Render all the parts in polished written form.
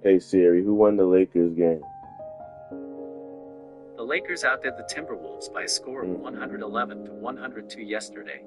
Hey Siri, who won the Lakers game? The Lakers outdid the Timberwolves by a score of 111 to 102 yesterday.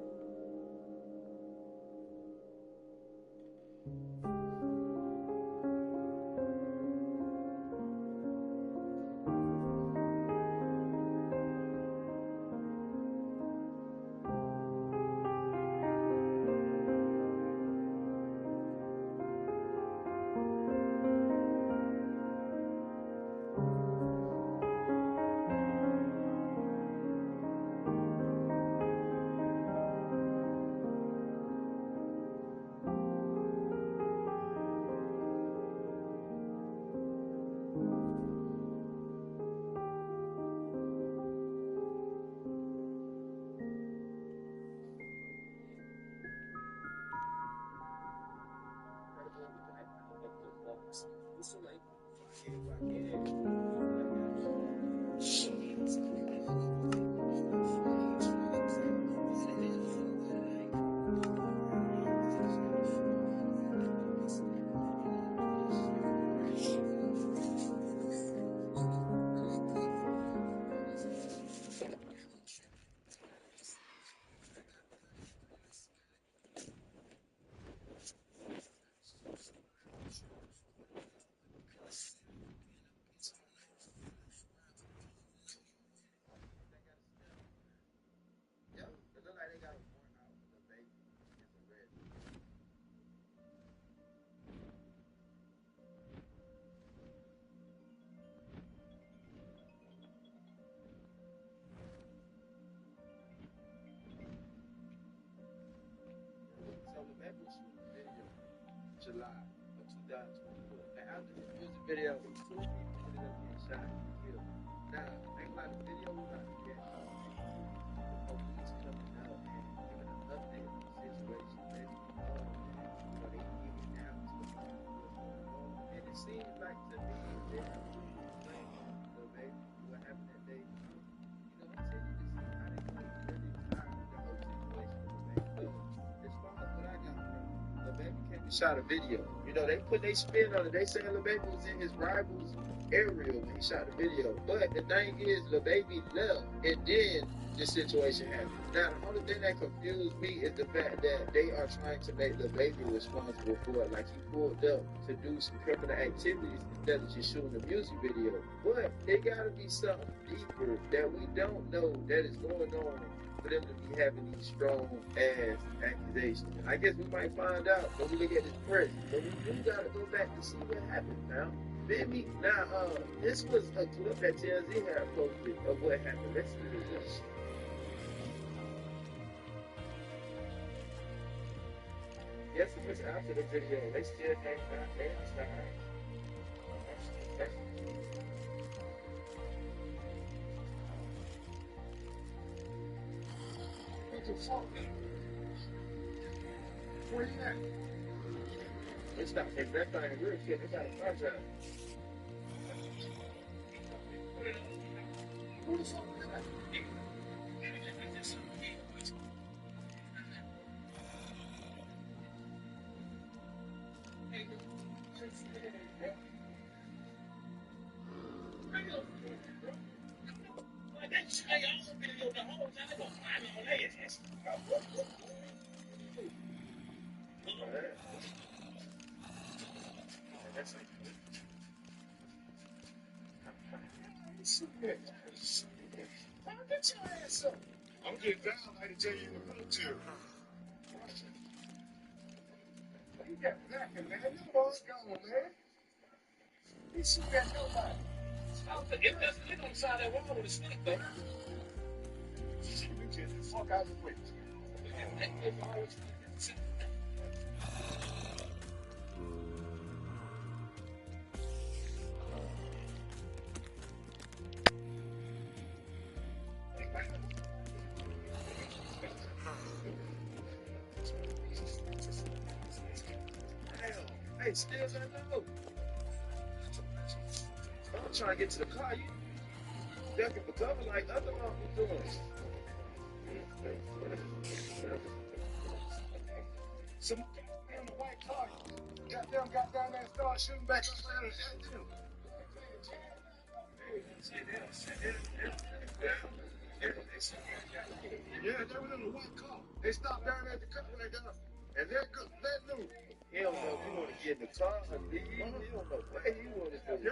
July of 2024. And after this music video, two people ended up getting shot and killed. Now, think about the video we're about to get. The police coming out and giving an update on the situation. Basically, they getting down to what's going on. And it seems like to me, they have to blame the baby for what happened that day. You know, I'm saying you can see how they really tied the whole situation with the baby. As far as what I got from it, the baby came and shot a video. You know, they put their spin on it. They saying the baby was in his rival's area when he shot the video. But the thing is, the baby left, and then this situation happened. Now, the only thing that confused me is the fact that they are trying to make the baby responsible for it. Like he pulled up to do some criminal activities instead of just shooting a music video. But there gotta be something deeper that we don't know that is going on for them to be having these strong ass accusations. I guess we might find out when we look at this press. But we do gotta go back to see what happened now. Baby, now this was a clip that TLZ had posted of what happened. Let's see this. Yes, it was after the video. They still came back. They outside. Where you at? It's not. If that thing is real shit, they got a contract. Who the fuck is that? I'm getting down like to tell you what to do. You got knocking, man. You know what's going on, man. You see that nobody. It doesn't look inside that wall with a stick, though. You get the fuck out of the way. Hey, still I know. I'm trying to get to the car. You ducking for cover like other motherfuckers doing. Some on the way. that car. Goddamn got down there and started shooting back up there at them. Yeah, they were in the white car. They stopped down at the car right there. And they knew. He don't know if he want to get in the car or leave. He don't know where he want to go. Yeah.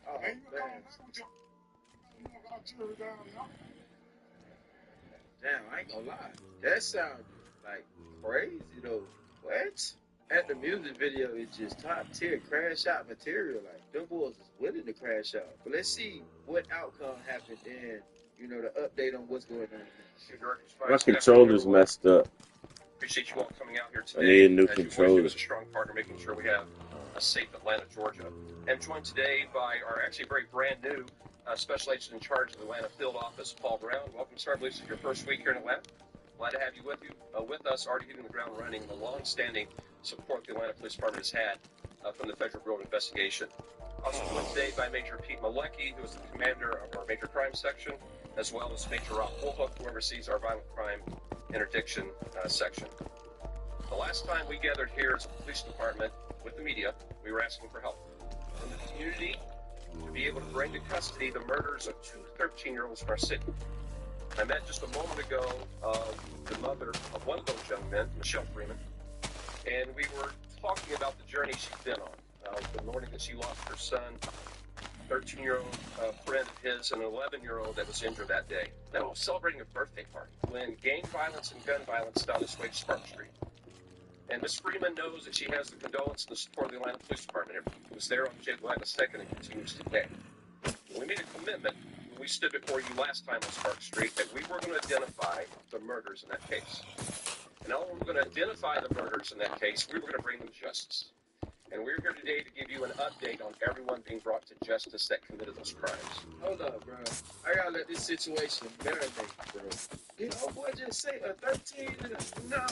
Oh, And you man. got jury down there. Damn, I ain't gonna lie. That sounds like crazy though. What? At the music video, it's just top tier crash out material. Like, them boys is willing to crash out. But let's see what outcome happened then. You know, the update on what's going on. My controller's messed up. Appreciate you all coming out here I today. need a new As you controller. always do, as a strong partner, making sure we have a safe Atlanta, Georgia. I'm joined today by our actually very brand new special agent in charge of the Atlanta field office, Paul Brown. Welcome, sir. I believe this is your first week here in Atlanta. Glad to have you with us, already hitting the ground running, the long-standing support the Atlanta Police Department has had from the Federal Bureau of Investigation. Also joined today by Major Pete Malecki, who is the commander of our Major Crime Section, as well as Major Rob Woolhook, who oversees our Violent Crime Interdiction Section. The last time we gathered here as a police department with the media, we were asking for help from the community to be able to bring to custody the murders of two 13-year-olds from our city. I met just a moment ago the mother of one of those young men, Michelle Freeman, and we were talking about the journey she's been on. The morning that she lost her son, 13-year-old friend of his, and an 11-year-old that was injured that day. That was celebrating a birthday party when gang violence and gun violence found its way to Spark Street. And Ms. Freeman knows that she has the condolence and the support of the Atlanta Police Department. It was there on July 2nd and continues today. We made a commitment when we stood before you last time on Spark Street that we were going to identify the murders in that case. And not only were we going to identify the murders in that case, we were going to bring them to justice. And we're here today to give you an update on everyone being brought to justice that committed those crimes. Hold up, bro. I gotta let this situation marinate, bro. You know, boy, just say a 13 and a... Nah.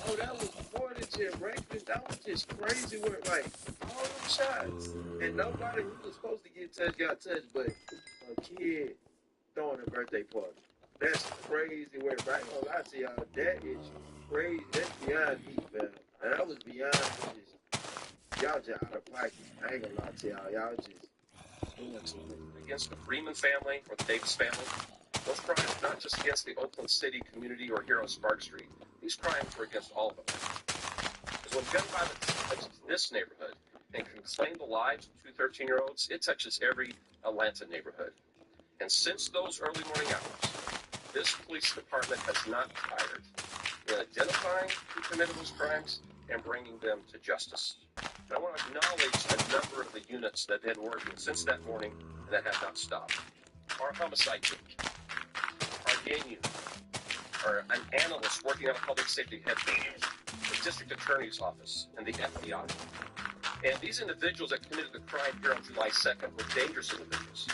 Oh, that was more than just raping. That was just crazy work. Like, all them shots. And nobody who was supposed to get touched got touched, but a kid throwing a birthday party. That's crazy work. But I ain't gonna lie to y'all. That is crazy. That's beyond me, man. And that was beyond just... Y'all just out of pocket. I ain't gonna lie to y'all. Y'all just doing too much. Against the Freeman family or the Davis family, those crimes are not just against the Oakland City community or here on Spark Street. These crimes were against all of them. Because when gun violence touches this neighborhood and can claim the lives of two 13-year-olds, it touches every Atlanta neighborhood. And since those early morning hours, this police department has not tired in identifying who committed those crimes and bringing them to justice. And I want to acknowledge a number of the units that have been working since that morning and that have not stopped. Our homicide team, our gang unit, an analyst working on a public safety headquarters, the district attorney's office, and the FBI. And these individuals that committed the crime here on July 2nd were dangerous individuals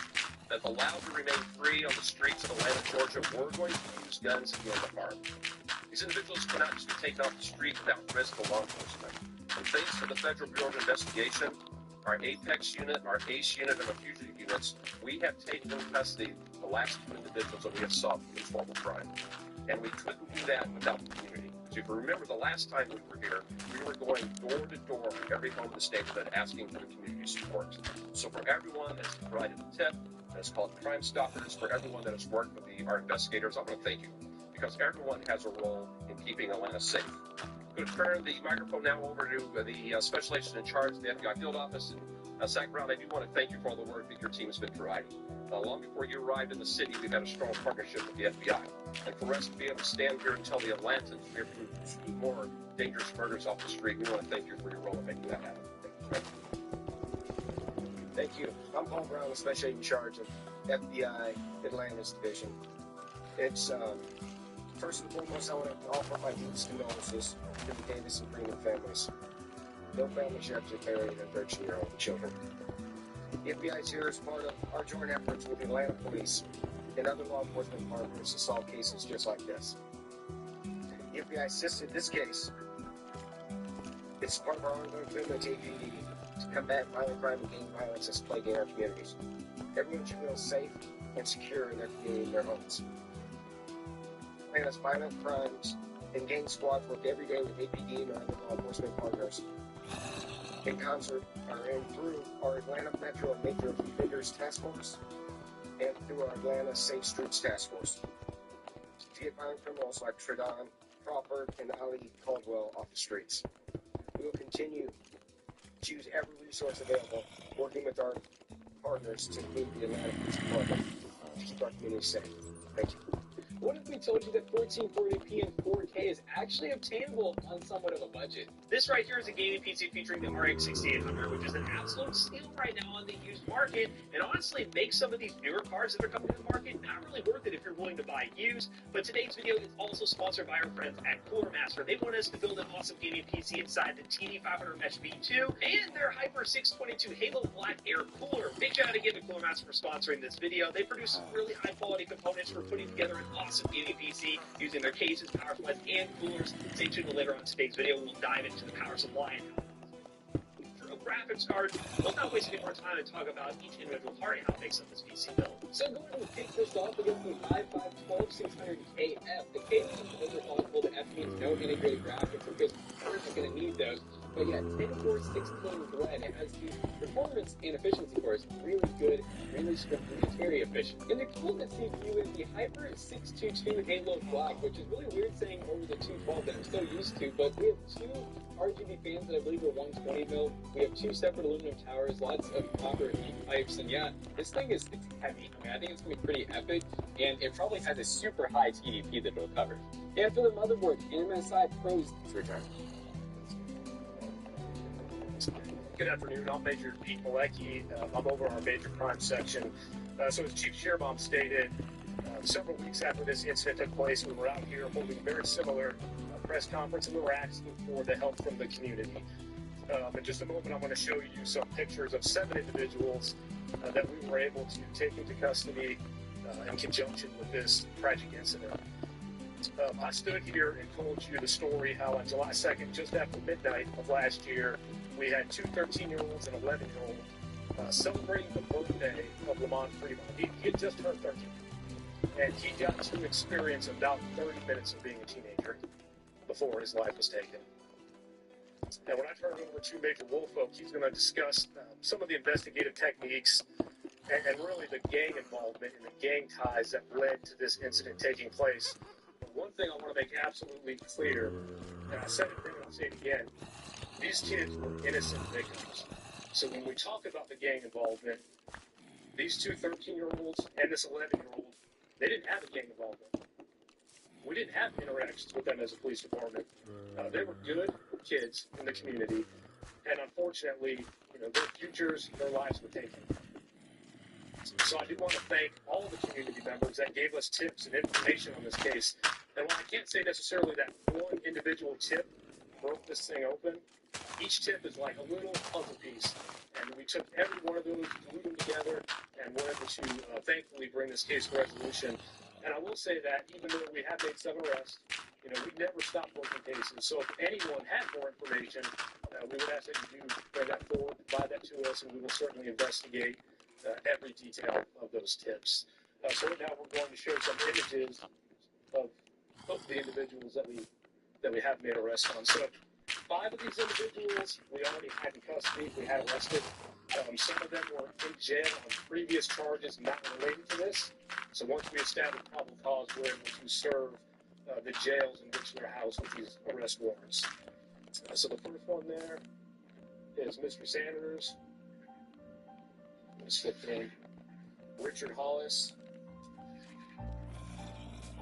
that, allowed to remain free on the streets of Atlanta, Georgia, were going to use guns again to harm. These individuals cannot just be taken off the street without risk to law enforcement. And thanks to the Federal Bureau of Investigation, our Apex unit, our ACE unit, and our fugitive units, we have taken into custody the last two individuals that we have sought for this form of crime. And we couldn't do that without the community. So if you remember the last time we were here, we were going door to door for every home in the neighborhood asking for the community support. So for everyone that's provided a tip, that's called Crime Stoppers, for everyone that has worked with our investigators, I want to thank you. Because everyone has a role in keeping Atlanta safe. I'm going to turn the microphone now over to the special agent in charge of the FBI field office. And Zach Brown, I do want to thank you for all the work that your team has been providing. Long before you arrived in the city, we've had a strong partnership with the FBI. And for us to be able to stand here and tell the Atlantans we're two more dangerous murders off the street, we want to thank you for your role in making that happen. Thank you. I'm Paul Brown, the special agent in charge of FBI Atlanta's division. It's first and foremost, I want to offer my deepest condolences to the Davis and Freeman families. No family should have to bury their 13-year-old children. The FBI is here as part of our joint efforts with the Atlanta Police and other law enforcement partners to solve cases just like this. The FBI assisted this case. It's part of our ongoing commitment to APD to combat violent crime and gang violence that's plaguing our communities. Everyone should feel safe and secure in their community and their homes. Atlanta's violent crimes and gang squads work every day with APD and other law enforcement partners in concert, and through our Atlanta Metro and Major Offenders Task Force and through our Atlanta Safe Streets Task Force to get violent criminals like Tredon Crawford and Ali Caldwell off the streets. We will continue to use every resource available, working with our partners to meet the Atlanta Police Department to keep our community safe. Thank you. What if we told you that 1440p and 4K is actually obtainable on somewhat of a budget? This right here is a gaming PC featuring the RX 6800, which is an absolute steal right now on the used market, and honestly makes some of these newer cars that are coming to the market not really worth it if you're willing to buy used. But today's video is also sponsored by our friends at Cooler Master. They want us to build an awesome gaming PC inside the TD500 Mesh V2 and their Hyper 622 Halo Black Air Cooler. Big shout out again to Cooler Master for sponsoring this video. They produce some really high quality components for putting together an awesome gaming PC using their cases, power supplies, and coolers. Stay tuned later on in today's video. We'll dive into the power supply and for a graphics card. Let's not waste any more time and talk about each individual part and how it makes up this PC build. So going to kick this off against the i5-12600KF. The K is responsible to F means no integrated graphics because we're not going to need those. But yeah, 10-4-16 blend. It has the performance and efficiency cores. Really good, really scripted. It's very efficient. And the coolness CPU is the Hyper 622 Halo Black, which is really weird saying over the 212 that I'm still used to. But we have two RGB fans that I believe are 120 mil. We have two separate aluminum towers, lots of copper heat pipes, and yeah, this thing it's heavy. I mean, I think it's gonna be pretty epic, and it probably has a super high TDP that it'll cover. And for the motherboard, MSI Pro's return. Good afternoon. I'm Major Pete Malecki. I'm over our major crime section. So as Chief Shearbomb stated, several weeks after this incident took place, we were out here holding a very similar press conference, and we were asking for the help from the community. In just a moment, I'm going to show you some pictures of 7 individuals that we were able to take into custody in conjunction with this tragic incident. I stood here and told you the story how on July 2nd, just after midnight of last year, we had 2 13-year-olds and 11-year-old celebrating the birthday of Lamont Fremont. He had just turned 13, and he got to experience about 30 minutes of being a teenager before his life was taken. Now, when I turn it over to Major Woolfolk, he's going to discuss some of the investigative techniques and really the gang involvement and the gang ties that led to this incident taking place. But one thing I want to make absolutely clear, and I said it then and I'll say it again, these kids were innocent victims. So when we talk about the gang involvement, these 2 13-year-olds and this 11-year-old, they didn't have a gang involvement. We didn't have interactions with them as a police department. They were good kids in the community, and unfortunately, their futures, their lives were taken. So I do want to thank all the community members that gave us tips and information on this case. And while I can't say necessarily that one individual tip broke this thing open, each tip is like a little puzzle piece, and we took every one of those, glued them together, and were able to thankfully bring this case to resolution. And I will say that even though we have made 7 arrests, we never stopped working cases. So if anyone had more information, we would ask that you do bring that forward, provide that to us, and we will certainly investigate every detail of those tips. So right now we're going to show some images of the individuals that we have made arrests on. So 5 of these individuals we already had in custody, we had arrested. Some of them were in jail on previous charges not related to this. So once we established probable cause, we're able to serve the jails in which they're housed with these arrest warrants. So the first one there is Mr. Sanders. Let's flip in Richard Hollis,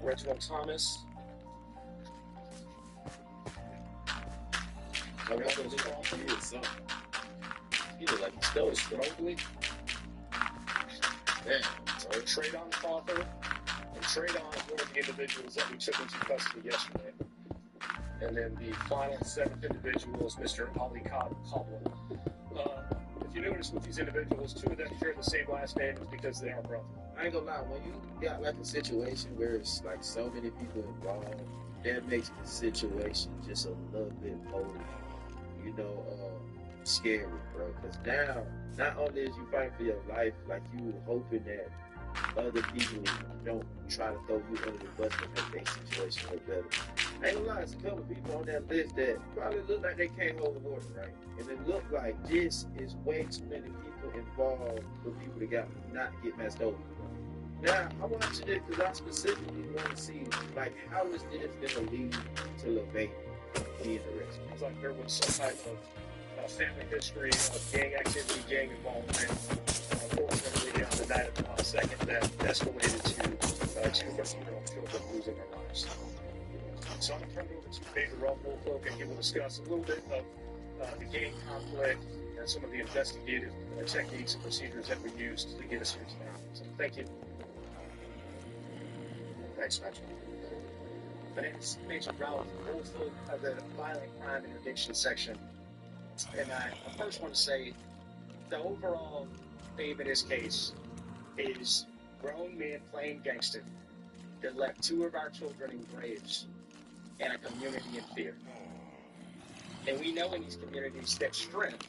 Reginald Thomas. I got those all for you, so he did like those probably. Man, so Tredon Crawford, and Tredon is one of the individuals that we took into custody yesterday. And then the final 7th individual is Mr. Ali Caldwell. If you notice with these individuals, 2 of them share the same last name, it's because they are brothers. I ain't gonna lie, when you got like a situation where it's like so many people involved, that makes the situation just a little bit more, scary, bro. Because now, not only is you fighting for your life, like you hoping that other people don't try to throw you under the bus to make their situation look better. I ain't gonna lie, it's a couple people on that list that probably look like they can't hold the water, right? And it look like this is way too many people involved for people to not get messed over. Now, I'm watching it because I specifically want to see, like, how is this going to lead to Lil Baby being arrested? It's like there was some type of family history of gang activity, gang involvement. Unfortunately, on the night of the 2nd, that escalated to two young children losing their lives. So I'm going to turn it over to Major Ralph Woolfolk, and he will discuss a little bit of the gang conflict and some of the investigative techniques and procedures that we used to get us here today. So thank you. Thanks, Patrick. My name is Major Ralph Woolfolk of the Violent Crime Interdiction Section. And I first want to say the overall theme in this case is grown men playing gangster that left 2 of our children in graves and a community in fear. And we know in these communities that strength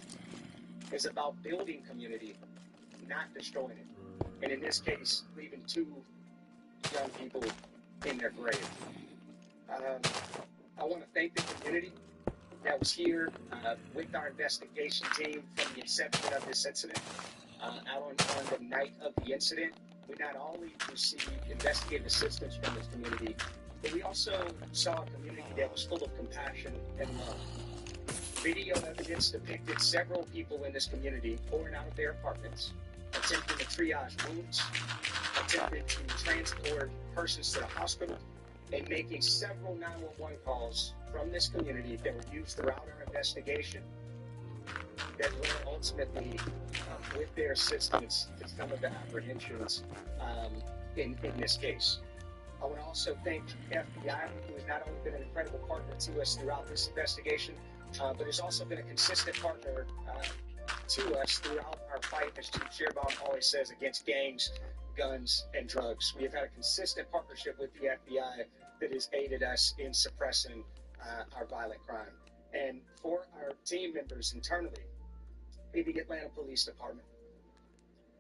is about building community, not destroying it. And in this case, leaving 2 young people in their grave. I want to thank the community that was here with our investigation team from the inception of this incident. Out on the night of the incident, we not only received investigative assistance from this community, but we also saw a community that was full of compassion and love. Video evidence depicted several people in this community pouring out of their apartments, attempting to triage wounds, attempted to transport persons to the hospital, and making several 911 calls from this community that were used throughout our investigation that led ultimately, with their assistance, to some of the apprehensions in this case. I want to also thank FBI, who has not only been an incredible partner to us throughout this investigation, but has also been a consistent partner to us throughout our fight, as Chief Shearbaum always says, against gangs, guns, and drugs. We have had a consistent partnership with the FBI that has aided us in suppressing our violent crime. And for our team members internally in the Atlanta Police Department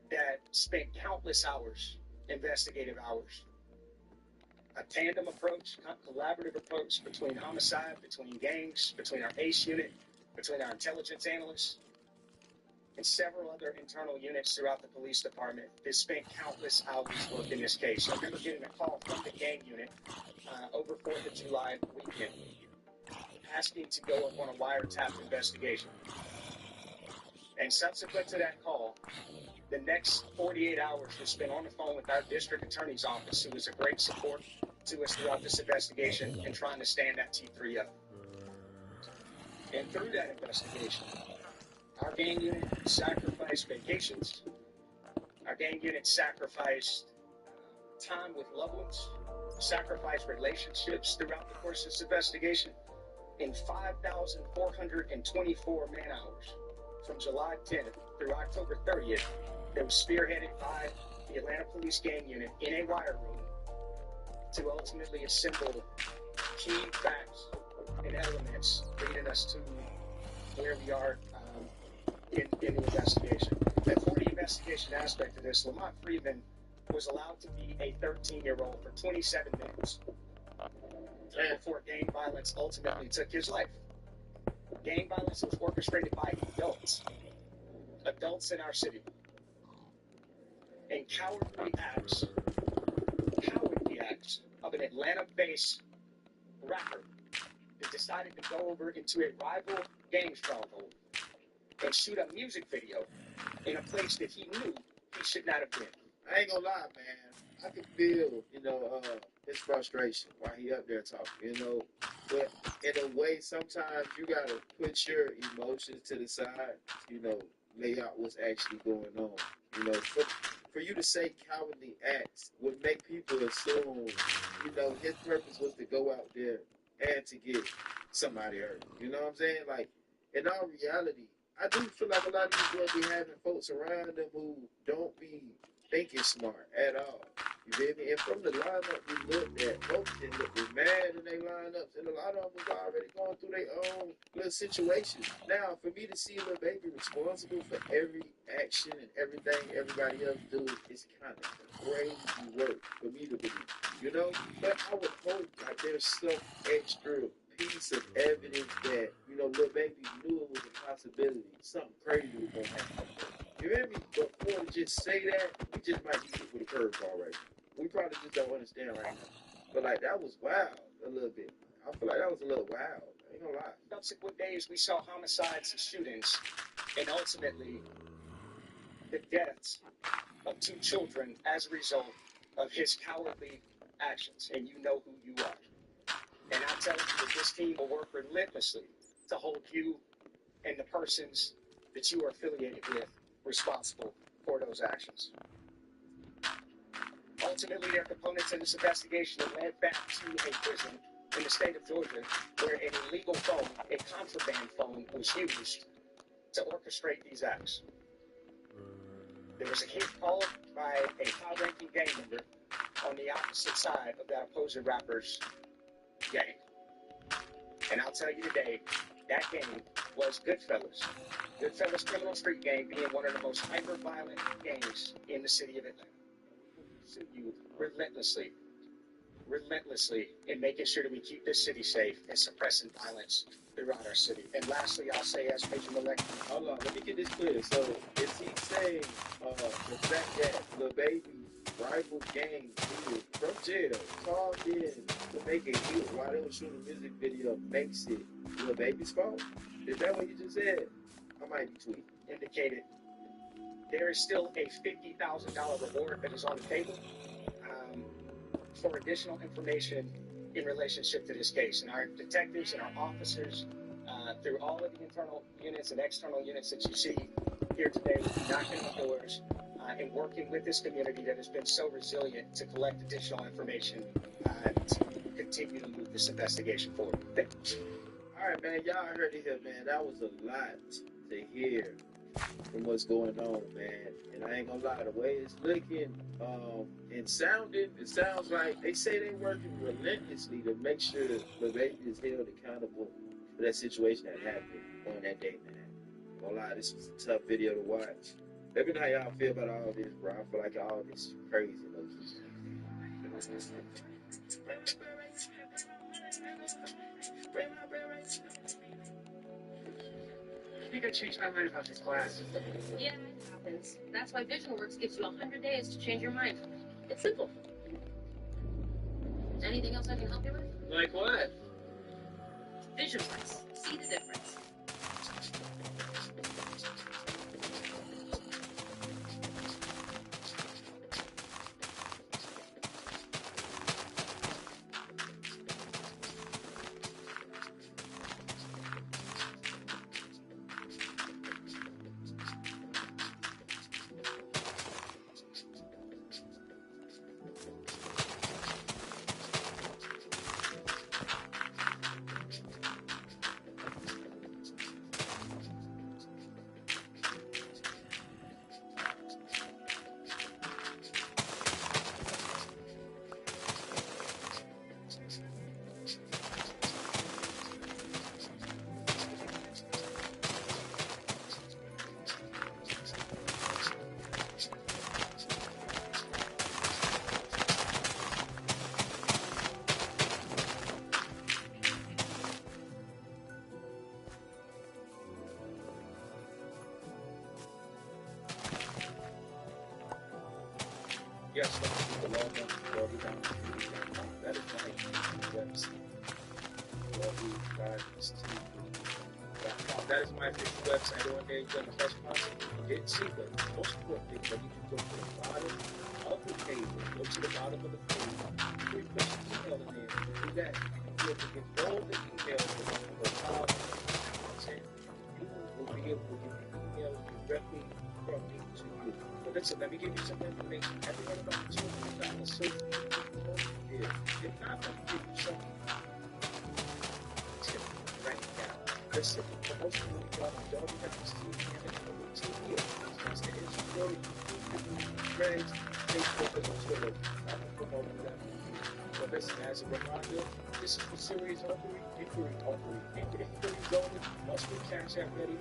that spent countless hours, investigative hours, a tandem approach, collaborative approach between homicide, between gangs, between our ACE unit, between our intelligence analysts, and several other internal units throughout the police department that spent countless hours working this case. I remember getting a call from the gang unit over 4th of July weekend asking to go up on a wiretapped investigation. And subsequent to that call, the next 48 hours was spent on the phone with our district attorney's office, who was a great support to us throughout this investigation and trying to stand that T3 up. And through that investigation, our gang unit sacrificed vacations. Our gang unit sacrificed time with loved ones, sacrificed relationships throughout the course of this investigation. In 5,424 man-hours from July 10th through October 30th, that was spearheaded by the Atlanta Police Gang Unit in a wire room to ultimately assemble key facts and elements leading us to where we are in the investigation. And for the investigation aspect of this, Lamont Freeman was allowed to be a 13-year-old for 27 minutes before gang violence ultimately took his life. Gang violence was orchestrated by adults in our city. And cowardly acts of an Atlanta-based rapper that decided to go over into a rival gang stronghold and shoot a music video in a place that he knew he should not have been. I ain't gonna lie, man. I can feel, his frustration while he up there talking, But in a way, sometimes you gotta put your emotions to the side, lay out what's actually going on. For you to say cowardly acts would make people assume, his purpose was to go out there and to get somebody hurt. You know what I'm saying? Like, in all reality, I do feel like a lot of these boys be having folks around them who don't be thinking smart at all. You feel me? And from the lineup we looked at, folks didn't look mad in their lineups, and a lot of them was already going through their own little situations. Now, for me to see Lil Baby responsible for every action and everything everybody else do is kind of crazy work for me to believe, you know? But I would hope like there's some extra piece of evidence that, you know, Lil Baby knew it was a possibility. Something crazy was gonna happen. You hear me? But for to just say that, we just might be hit with a curveball right now. We probably just don't understand right now. But like that was wild a little bit. I feel like that was a little wild. I ain't gonna lie. Subsequent days, we saw homicides and shootings, and ultimately the deaths of 2 children as a result of his cowardly actions. And you know who you are. And I tell you that this team will work relentlessly to hold you and the persons that you are affiliated with responsible for those actions. Ultimately, they're components in this investigation that led back to a prison in the state of Georgia where an illegal phone, a contraband phone, was used to orchestrate these acts. There was a hit called by a high-ranking gang member on the opposite side of that opposing rapper's gang. And I'll tell you today, that gang was Goodfellas. Goodfellas Criminal Street Gang being one of the most hyper-violent gangs in the city of Atlanta. So you relentlessly in making sure that we keep this city safe and suppressing violence throughout our city. And lastly, I'll say as Major Molecular. Hold on, let me get this clear. So is he saying the fact that Lil Baby's rival gang leaders from jail called in to make a hit while they were shooting a music video makes it Lil Baby's fault? Is that what you just said? I might be tweeting. Indicated there is still a $50,000 reward that is on the table for additional information in relationship to this case. And our detectives and our officers, through all of the internal units and external units that you see here today, knocking on doors and working with this community that has been so resilient to collect additional information to continue to move this investigation forward. All right, man, y'all heard it here, man. That was a lot to hear from what's going on, man. And I ain't gonna lie, the way it's looking and sounding, it sounds like they say they're working relentlessly to make sure that the baby is held accountable for that situation that happened on that day, man. I'm gonna lie, this was a tough video to watch. Let me know how y'all feel about all this, bro. I feel like all this is crazy, low key. I think I changed my mind about this class. Yeah, it happens. That's why VisionWorks gives you 100 days to change your mind. It's simple. Anything else I can help you with? Like what? VisionWorks. See the difference. Yes, the log on that is my website. That is my official website on there. You're going to catch my didn't see, but most important thing, you can go to the bottom of the page, go to the bottom of the page, you put your email in there, do that. You'll be able to get all the emails from the top content. People will be able to get the emails directly from me to you. But listen, let me give you some information. Everyone about $200 so yeah. If not, let me give you something. Right now. Listen, for most of you, you don't have to see me in the TV. It's the Instagram, Threads, Facebook, and Twitter. I'm promoting that. But listen, as a reminder, this is the series inquiry. Inquiry only. Must be cash out ready.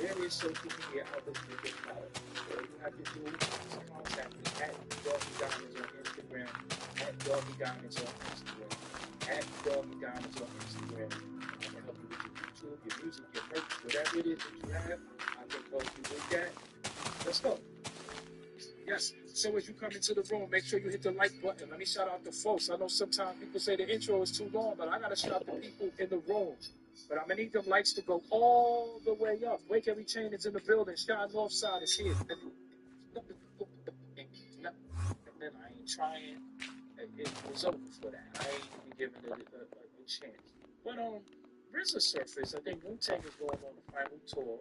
various social media outlets to get followed. All you have to do is contact me at Doggy Diamonds on Instagram, at Doggy Diamonds on Instagram, at Doggy Diamonds on Instagram. I can help you with your YouTube, your music, your merch, whatever it is that you have. I can help you with that. Let's go. Yes. So as you come into the room, make sure you hit the like button. Let me shout out the folks. I know sometimes people say the intro is too long, but I gotta shout out the people in the room. But I'm gonna need them lights to go all the way up. Wake Every Chain is in the building. Shine Northside is here. And then I ain't trying. It was over for that. I ain't even giving it a chance. But RZA surfaced. I think Wu-Tang is going on the final tour.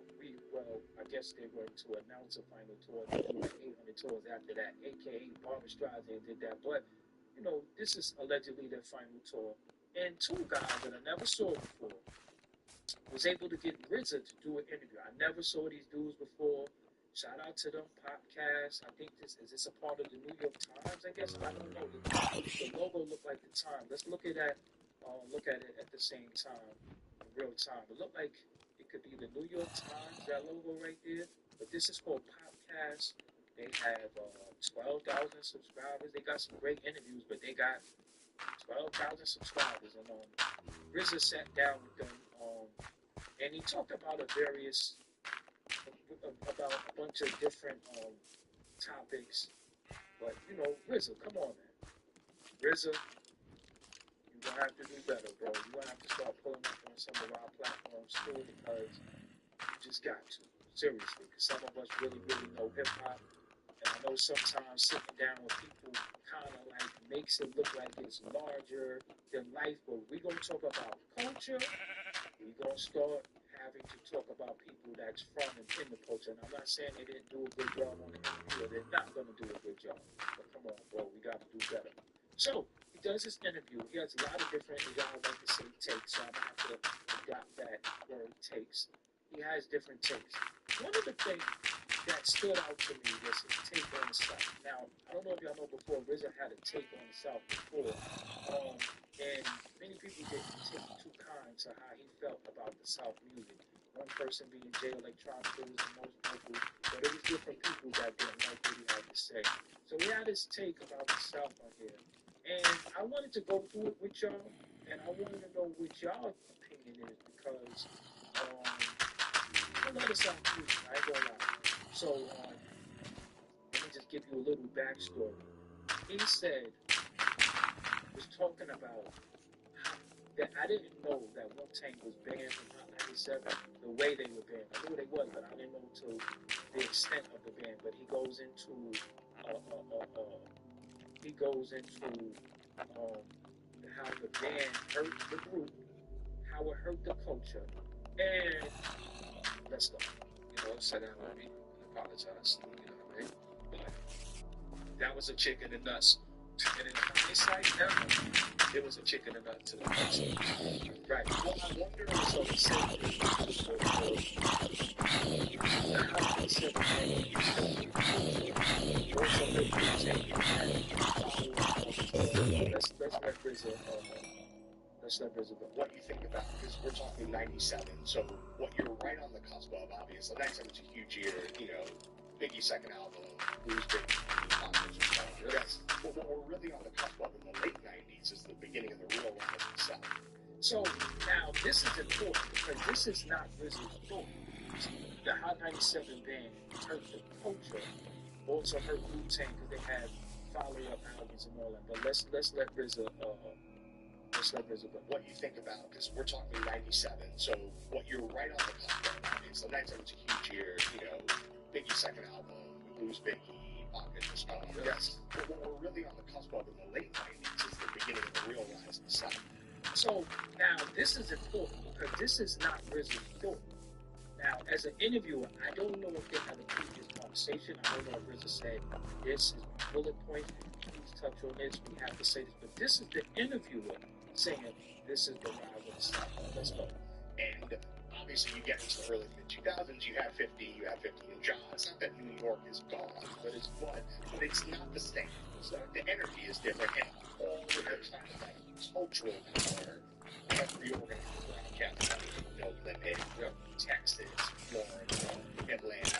I guess they're going to announce a final tour. They do like 800 tours after that, aka Barbra Streisand did that. But you know, this is allegedly their final tour. And two guys that I never saw before was able to get RZA to do an interview. I never saw these dudes before. Shout out to them podcasts. I think this is a part of the New York Times, I guess. I don't know. The logo looked like the Times. Let's look at it at the same time, in real time. It looked like it could be the New York Times, that logo right there. But this is called Podcast. They have 12,000 subscribers. They got some great interviews, but they got 12,000 subscribers. And RZA sat down with them, and he talked about about a bunch of different topics. But you know, RZA, come on, man. RZA, you're gonna have to do better, bro. You're gonna have to start pulling up on some of our platforms too, because you just got to. Seriously, because some of us really, really know hip hop. And I know sometimes sitting down with people kind of like makes it look like it's larger than life, but we're gonna talk about culture. We're gonna start having to talk about people that's from and in the culture. And I'm not saying they didn't do a good job on the interview, or they're not going to do a good job. But come on, bro, we got to do better. So he does this interview. He has a lot of different, as y'all like to say, takes. So I'm going to have to adopt that word, takes. He has different takes. One of the things that stood out to me was his take on the South. Now, I don't know if y'all know before, RZA had a take on the South before. And many people didn't take too kind to how he felt about the South music. One person being Jay Electronica was the most vocal, but it was different people that didn't like what he had to say. So we had this take about the South on here. And I wanted to go through it with y'all, and I wanted to know what y'all opinion is, because I love the South music, I ain't gonna lie. So let me just give you a little backstory. He said, was talking about that I didn't know that Wu-Tang was banned from Hot 97 the way they were banned. I knew they was, but I didn't know to the extent of the ban. But he goes into how the ban hurt the group, how it hurt the culture, and let's go. You know, sit down with me and apologize. You know what I mean? But that was a chicken and nuts. And in hindsight now, it was a chicken and nuts to the nuts. Right. Well, I wonder also the same thing. Let's let RZA go. What you think about, because we're talking 97, so what you're right on the cusp of, obviously. 97 was a huge year, you know, Biggie's second album, Blues Biggie, yes. But what we're really on the cusp of in the late 90s is the beginning of the real rise of the South. So now this is important, because this is not RZA's fault. The Hot 97 band hurt the culture, also hurt Wu-Tang because they had follow-up albums and all that. But let's let RZA go. What you think about, because we're talking 97, so what you're right on the cusp of, obviously. 97 was a huge year, you know, Biggie's second album, Blues Biggie, Pocket the Stone. Yes. But what we're really on the cusp of in the late 90s is the beginning of the real rise of the South. So now this is important, because this is not RZA's fault. Now, as an interviewer, I don't know if they had a previous conversation. I don't know if RZA said, this is bullet point, please touch on this, we have to say this. But this is the interviewer saying, this is the rise of the South. Let's go. And obviously you get into the early mid-2000s, you have 50 in John. It's not that New York is gone, but it's not the same. So the energy is different, and all of the kind of like cultural power every organization, Oakland, Texas, Florida, Atlanta.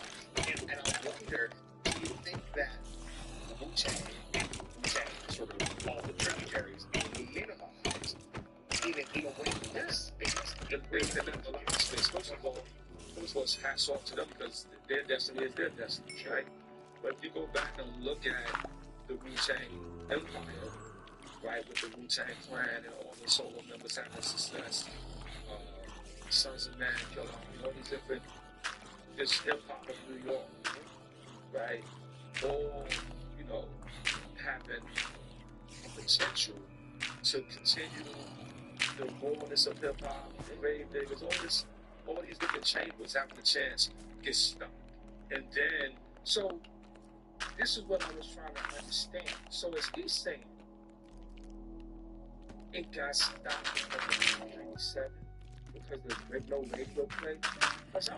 And I wonder, do you think that Wu-Tang, sort of all the tributaries, minimized even in a way this space? A lot of space. First of all, hats off to them because their destiny is their destiny, right? But if you go back and look at the Wu-Tang Empire, right, with the Wu-Tang Clan and all the solo members having success, Sons of Man, Killer, all these different, this hip-hop of New York, right, all, having potential to continue the rawness of hip-hop, the grave diggers, all these different chambers having a chance to get stuck. And then, so, this is what I was trying to understand. So as he's saying, it got stopped in 1997 because there's no radio play. Because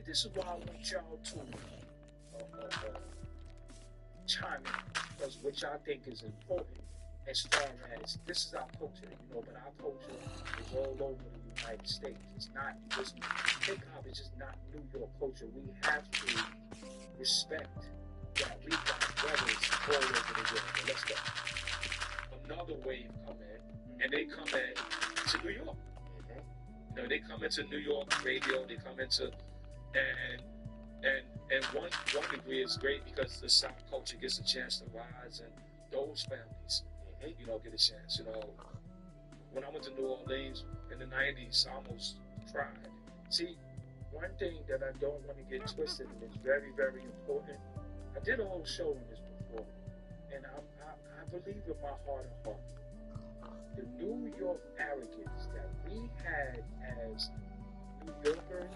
this is why I want y'all to chime in, because what y'all think is important as far as this is our culture, but our culture is all over the United States. It's not just hip-hop, it's just not New York culture. We have to respect that we got brothers all over the world. Let's go. Another wave come in, and they come in to New York. They come into New York radio, they come into, and one degree is great because the South culture gets a chance to rise, and those families, get a chance. When I went to New Orleans in the 90s, I almost cried. See, one thing that I don't want to get twisted, and it's very, very important, I did a whole show on this before, and I believe in my heart of hearts, the New York arrogance that we had as New Yorkers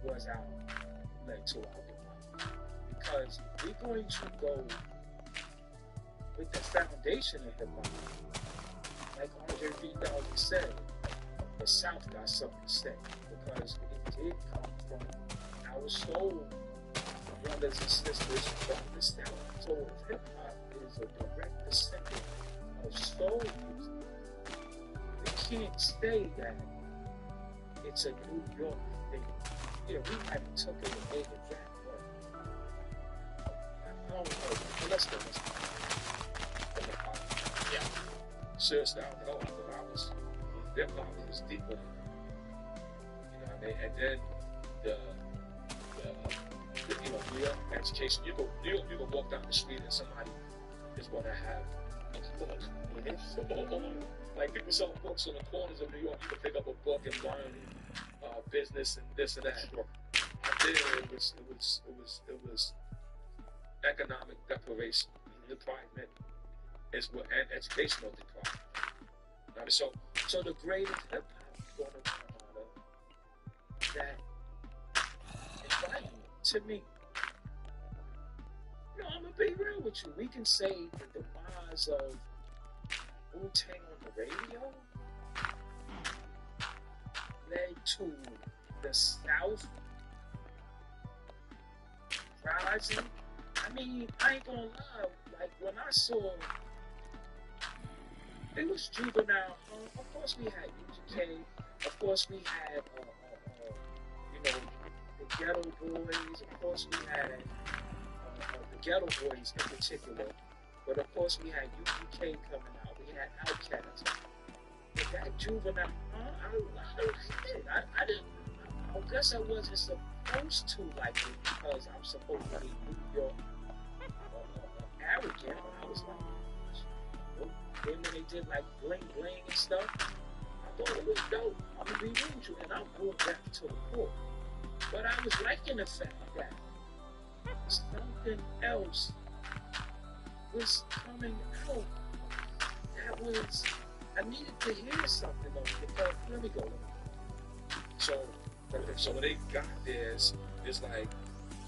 was led to our demise. Because we're going to go with the foundation of the mind. Like Andre 3000 said, the South got something to say, because it did come from our soul brothers and sisters from the South. So if hip-hop is a direct descendant of soul music, we can't say that it's a New York thing. Yeah, we might have took it and made it that way. I don't know. Let's go. Yeah. Seriously, I don't know. Their problem was deeper than that. And then the New York education. You can walk down the street and somebody is going to have a book. Like people sell books on the corners of New York. You can pick up a book and learn business and this and that. I did. It was economic deprivation, deprivement, and educational deprivement. So the greatest hip hop is going to come out of that environment. To me, I'm gonna be real with you. We can say the demise of Wu-Tang on the radio led to the South rising. I mean, I ain't gonna lie. Like when I saw it was Juvenile, of course we had UGK, of course we had the Ghetto Boys, of course we had the Ghetto Boys in particular, but of course we had UGK coming out, we had Outkast. But that Juvenile, I didn't. I guess I wasn't supposed to like it because I'm supposed to be New York arrogant. I was like, then when they did like bling bling and stuff, I thought it was dope. I'm gonna be real with you, and I'll go back to the core. But I was liking the fact that something else was coming out. That was, I needed to hear something of it. Because, let me go. So when they got there, it's like,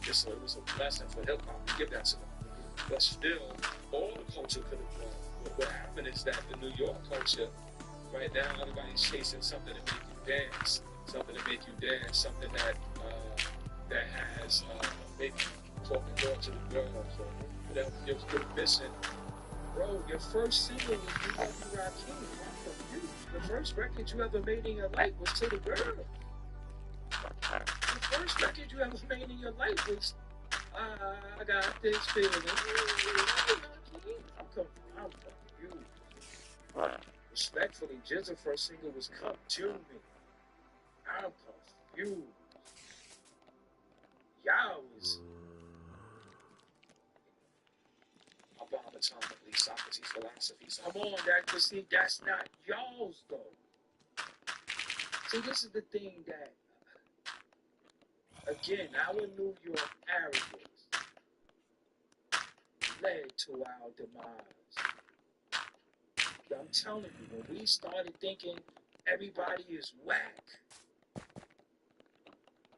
it was a blessing for hip hop to give that to them. But still, all the culture could have grown. What happened is that the New York culture, right now, everybody's chasing something to make you dance, something that has maybe talking more to the girl. So that you're missing, bro. Your first single was "You Got King." first record you ever made in your life was to the girl. The first record you ever made in your life was, I got this feeling. I'm confused. Respectfully, Jizza's first single was Come to Me. I'm confused. Y'all was abominatomically Socrates' philosophies. Come on, but see, that's not y'all's though. See, this is the thing that, again, our New York arrogance led to our demise. I'm telling you, when we started thinking everybody is whack,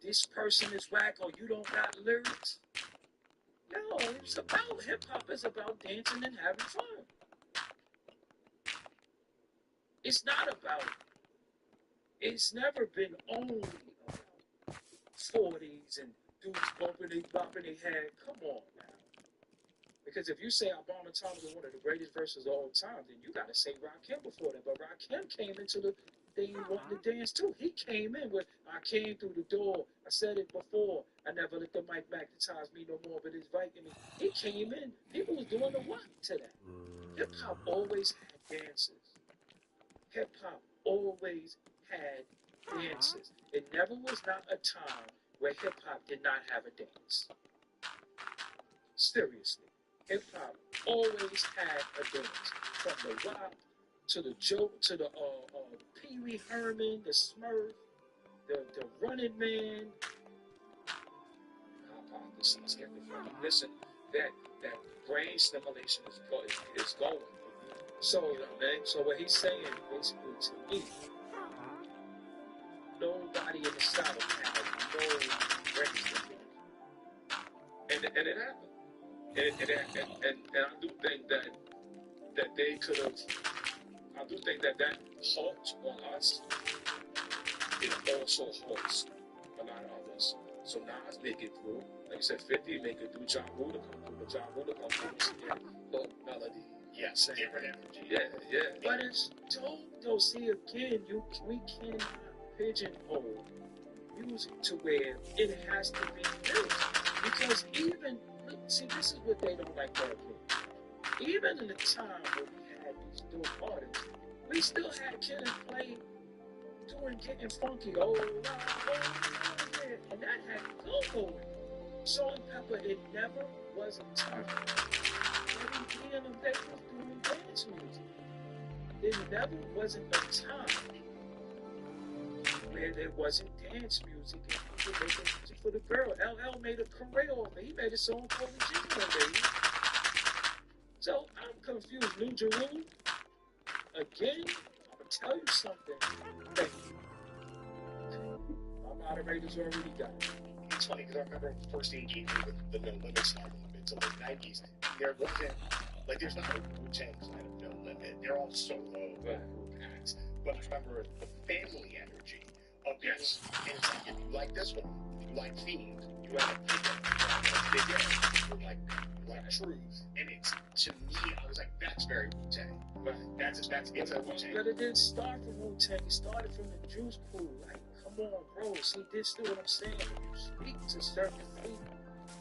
this person is whack, or you don't got lyrics. No, it's about hip-hop. It's about dancing and having fun. It's not about, it's never been only about 40s and dudes bopping their head. Come on now. Because if you say Obama Thomas is one of the greatest verses of all time, then you got to say Rakim before that. But Rakim came into the thing wanting to dance too. He came in with, I came through the door. I said it before. I never let the mic magnetize me no more, but it's biting me. He came in. People was doing the what to that. Hip hop always had dances. Hip hop always had dances. It never was not a time where hip hop did not have a dance. Seriously. Hip hop always had a dance, from the rock to the joke to the Pee Wee Herman, the Smurf, the Running Man. Listen, that brain stimulation is going. So you know, man. So what he's saying basically to me, nobody in the South has no brain stimulation, and it happened. And I do think that they could have. I do think that halt on us, it also halts a lot of others. So Nas make it through. Like I said, 50 make it through. John Ruder come through, but John Ruder come through. Hook, melody. Yes, different energy. Yeah. But it's dope though. See, again, we cannot pigeonhole music to where it has to be built. Because even, see, this is what they don't like about it. Even in the time when we had these dope artists, we still had Kid and Play getting funky. Oh, yeah. And that had go-go in it. Salt and Pepper, it never was a time. Every day of the day was doing dance music. It never wasn't a time where there wasn't dance music and people making music for the girl. LL made a career off it. He made a song called Regina, baby. So I'm confused. New Jerusalem, again, I'm going to tell you something. Thank you. My moderators already got it. It's funny because I remember first engaging with the No Limits album in the late 90s. There wasn't, like, there's not a Wu-Tang kind of No Limit. They're all solo group acts. But I remember the family energy of this. And it's like, if you like this one, if you like Fiend, you have Big Ed, you like Truth. And it's, to me, I was like, that's very Wu-Tang. But that's it's a Wu-Tang. But it didn't start from Wu-Tang. It started from the Juice Crew. Like, come on, bro. See, this is what I'm saying. When you speak to certain people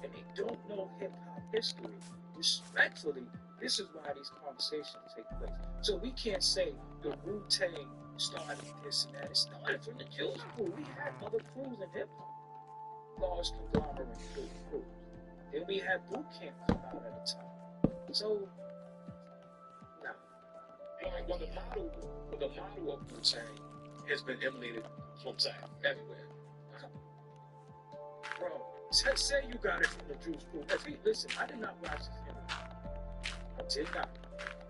and they don't know hip-hop history, respectfully, this is why these conversations take place. So we can't say the Wu-Tang started this and that. It started from the Juice Crew. We had other crews in hip-hop. Large conglomerate crews. Then we had Boot Camp come out at the time. So, no. Well, the model of Wu-Tang has been emulated from everywhere. Bro, say you got it from the Juice Crew. If he, listen, I did not watch this interview. I did not.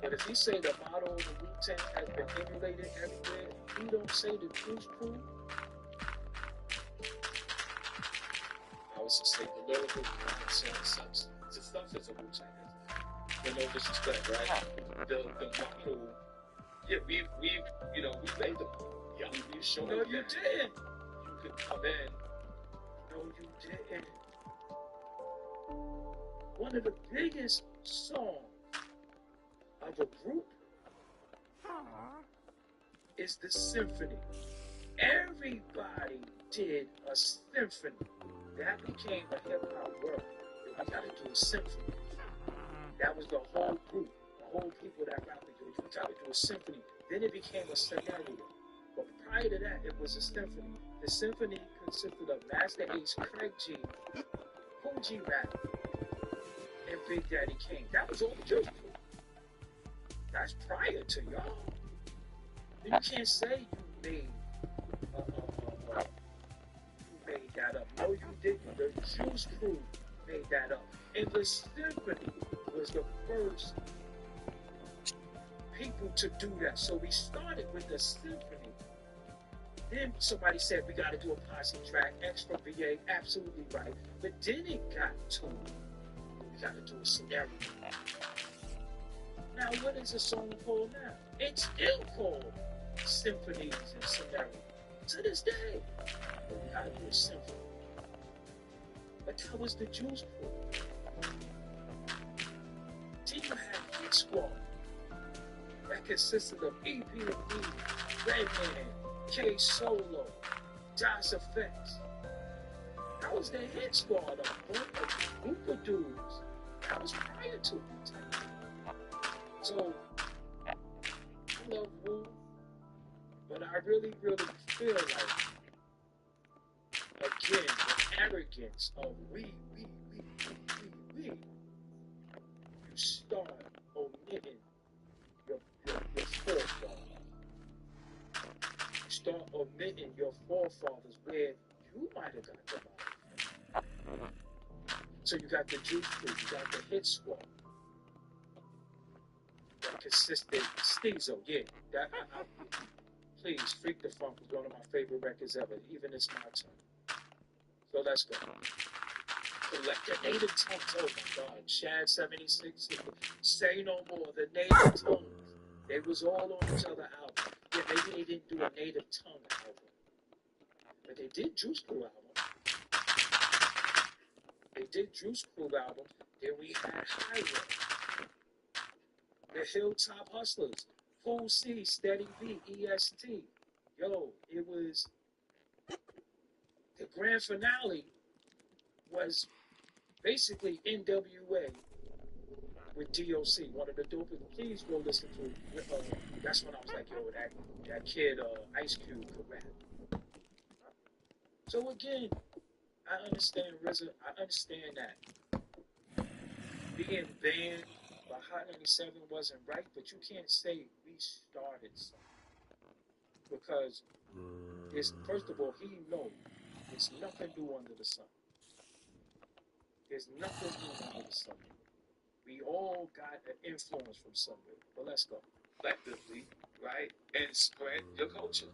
But if he say the model of the Wu-Tang has been emulated everywhere, he don't say the Juice Crew, I would just say the lyrical content substance. The stuff is a Wu-Tang. No disrespect, right? The model, yeah, we made them. Yeah, we showed no, you didn't. You could come in. No, you didn't. One of the biggest songs of a group is the symphony. Everybody did a symphony. That became a hip-hop word. We gotta do a symphony. That was the whole group, the whole people that rap together. We gotta do a symphony. Then it became a scenario. But prior to that, it was a symphony. The symphony consisted of Master Ace, Craig G, Kool G Rap, and Big Daddy Kane. That was all the Juice Crew. That's prior to y'all. You can't say you made that up. No, you didn't. The Juice Crew made that up. And the symphony was the first people to do that. So we started with the symphony. Then somebody said we got to do a posse track, X from VA, absolutely right. But then it got to, we got to do a scenario. Now, what is a song called now? It's still called symphonies and scenarios. To this day, but we got to do a symphony. But that was the Juice Crew. Then you had Hit Squad. That consisted of EP&E, Redman, K Solo, DOS Effects. That was the Hit Squad of a group of dudes. That was prior to Wu-Tang. So, I love Wu, but I really, really feel like, again, the arrogance of we. You start omitting your forefathers. You start omitting your forefathers where you might have got them out. So you got the Juice Crew, you got the Hit Squad. That consisted Steezo, yeah. That please, Freak the Funk was one of my favorite records ever, even It's My Turn. So let's go. Collector, Native Tongues, oh my God. Shad 76, Say No More, the Native Tongues. They was all on each other album. Yeah, maybe they didn't do a Native Tongue album. But they did Juice Crew album. They did Juice Crew album. Then we had Highway. The Hilltop Hustlers. Full C, Steady V, EST. Yo, it was... The grand finale was basically NWA with DOC, one of the dopest. Please go listen to it. That's when I was like, yo, that kid, Ice Cube, could rap. So again, I understand RZA. I understand that being banned by Hot 97 wasn't right, but you can't say we started something. Because it's, first of all, he knows there's nothing new under the sun. There's nothing new under the sun. We all got an influence from somewhere. But let's go. Collectively, right? And spread your culture.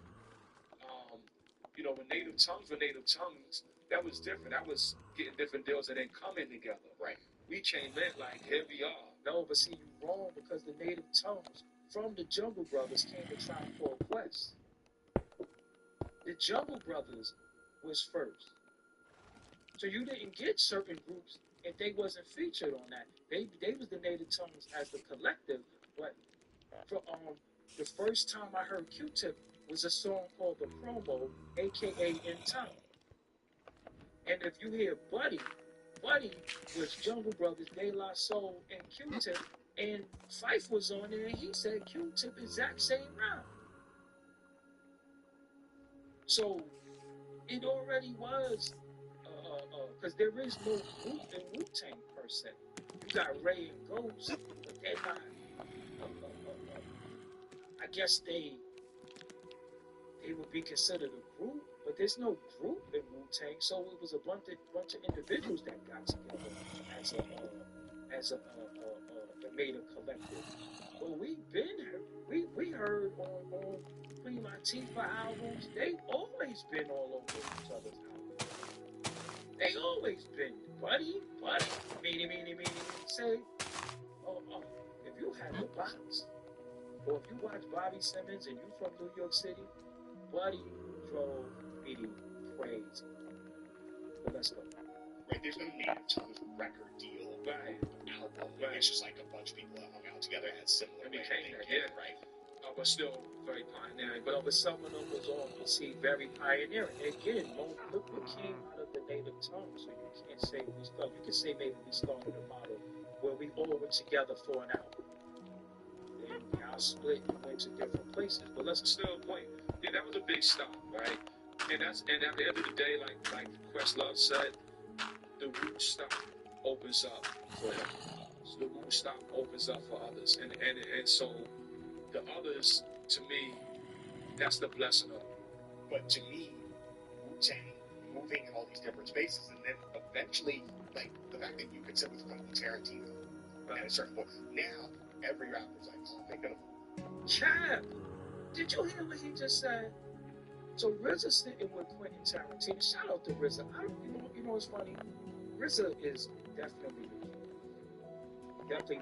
You know, when Native Tongues were Native Tongues, that was different. That was getting different deals and then coming together. Right. We came in like, here we are. No, but see, you're wrong because the Native Tongues from the Jungle Brothers came to Tribe Called Quest. The Jungle Brothers was first. So you didn't get certain groups if they wasn't featured on that. They was the Native Tongues as the collective, but for the first time I heard Q-Tip was a song called The Promo, aka In Town. And if you hear Buddy was Jungle Brothers, De La Soul, and Q-Tip, and Phife was on there, and he said Q-Tip exact same rhyme. So it already was, because there is no group in Wu-Tang per se. You got Ray and Ghost, but they're not. I guess they would be considered a group, but there's no group in Wu-Tang. So it was a bunch of individuals that got together as a made a collective. Well, we heard on Queen Latifah albums, they've always been all over each other's albums. They always been buddy, meanie, say, if you had the box, or if you watch Bobby Simmons and you from New York City, Buddy drove me crazy. But let's go. Right, there's no Native Tongues record deal, right? Album. Right. It's just like a bunch of people that hung out together and had similar right? was still very pioneering, but some of them was all very pioneering. Again, look what came out of the native tongue, so you can't say we started. You can say maybe we started a model where we all were together for an hour. Then y'all split and went to different places. But let's still point. Yeah, that was a big stop, right? And at the end of the day, like Questlove said, the root stop opens up for him. So the root stop opens up for others, and so the others, to me, that's the blessing of it. But to me, Wu-Tang moving in all these different spaces, and then eventually, like the fact that you could sit with Quentin Tarantino at a certain point. Now every rapper's like, oh, they're gonna. Chad, did you hear what he just said? So RZA sitting with Quentin Tarantino. Shout out to RZA. You know what's funny? RZA is definitely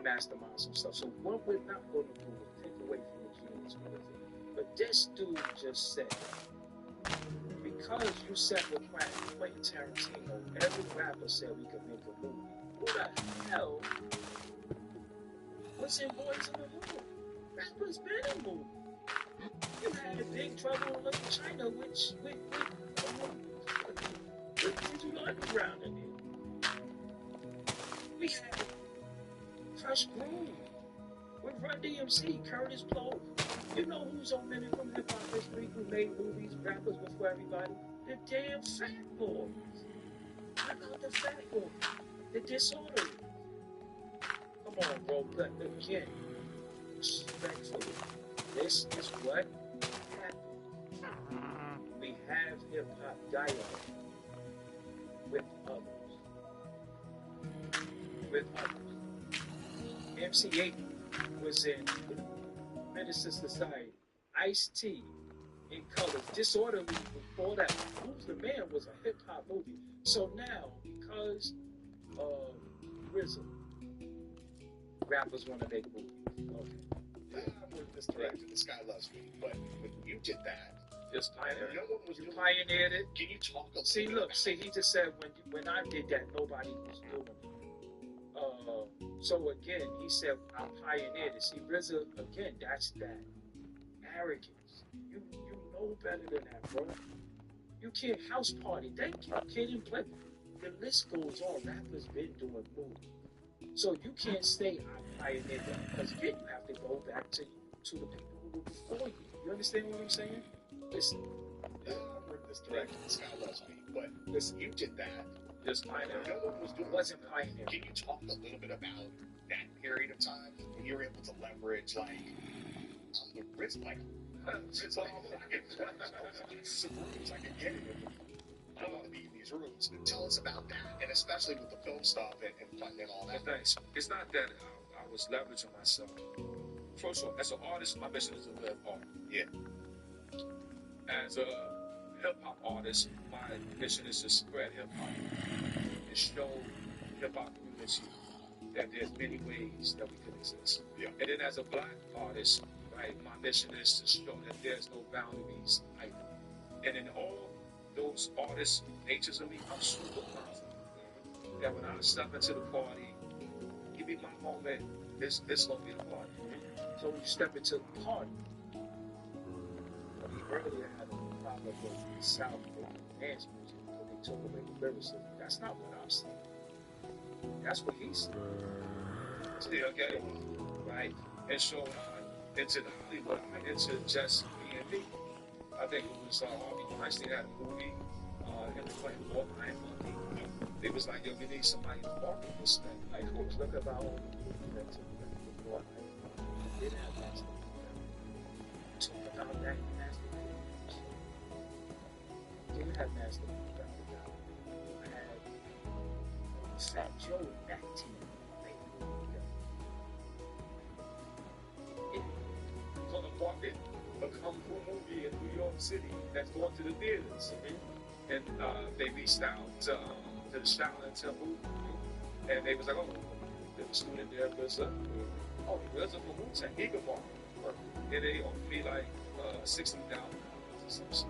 mastermind some stuff. So what we're not going to do is take away from the genius with it. But this dude just said, because you sat with Quentin Tarantino, every rapper said we could make a movie. Who the hell was in Boys in the Hood? Rappers been in movies. You had Big Trouble in Little China, which with Digital Underground in it. We had Fresh Groove with Run DMC, Curtis Blow. You know who's on Minute from Hip Hop History who made movies, rappers before everybody? The damn Fat Boys. I know the Fat Boys. The Disorderly. Come on, bro. But again, respectfully, this is what happened. We have hip hop dialogue with others. With others. MC8 was in Menace Society, Ice-T in Colors, Disorderly before that. Who's the Man was a hip hop movie. So now, because of RZA, rappers want to make movies. Okay. I'm with this director, this guy loves me. But when you did that, just pioneered. No one was you pioneered it. Can you talk a See, look, he just said when I did that, nobody was doing it. So again, he said, I pioneered it. See, RZA, again, that's that arrogance. You know better than that, bro. You can't house party. Thank you. Can't even play. The list goes on. Rappers been doing movies. So you can't say I pioneered that, because again, you have to go back to the people who were before you. You understand what I'm saying? Listen. I'm with this director, this guy loves me. But listen, you did that. Just pioneer. No one was doing. Wasn't pioneer. Can you talk a little bit about that period of time when you were able to leverage like the RZA, like it's all I can get it. I want to be in these rooms. Tell us about that, and especially with the film stuff and funding and all that. It's not that I was leveraging myself. First of all, as an artist, my mission is to live art. Yeah. As a hip-hop artist, my mission is to spread hip-hop and show hip-hop community that there's many ways that we can exist. Yeah. And then as a black artist, right, my mission is to show that there's no boundaries either. And in all those artists' natures of me, I'm super confident that when I step into the party, give me my moment, this gonna be the party. So when you step into the party, earlier had a problem with the South dance music when they took away the lyricism. That's not what I'm saying. That's what he's saying. See, okay? Right? And so into the Hollywood, into just being me. I think it was Harvey Weinstein had a movie, him playing Wartime Monkey. It was like, yo, we need somebody to market this thing. Like, look about all the movies that took place with Wartime. They didn't have that stuff. Talk about that. Didn't have Master P. I had Fat Joe and Mac T. From a market, a kung fu movie in New York City that's going to the theaters. And they reached out to the Shaolin Temple, and they was like, oh, there's a student there, RZA. Oh, RZA from Wu-Tang, he could market. And they offered me like $60,000 or something.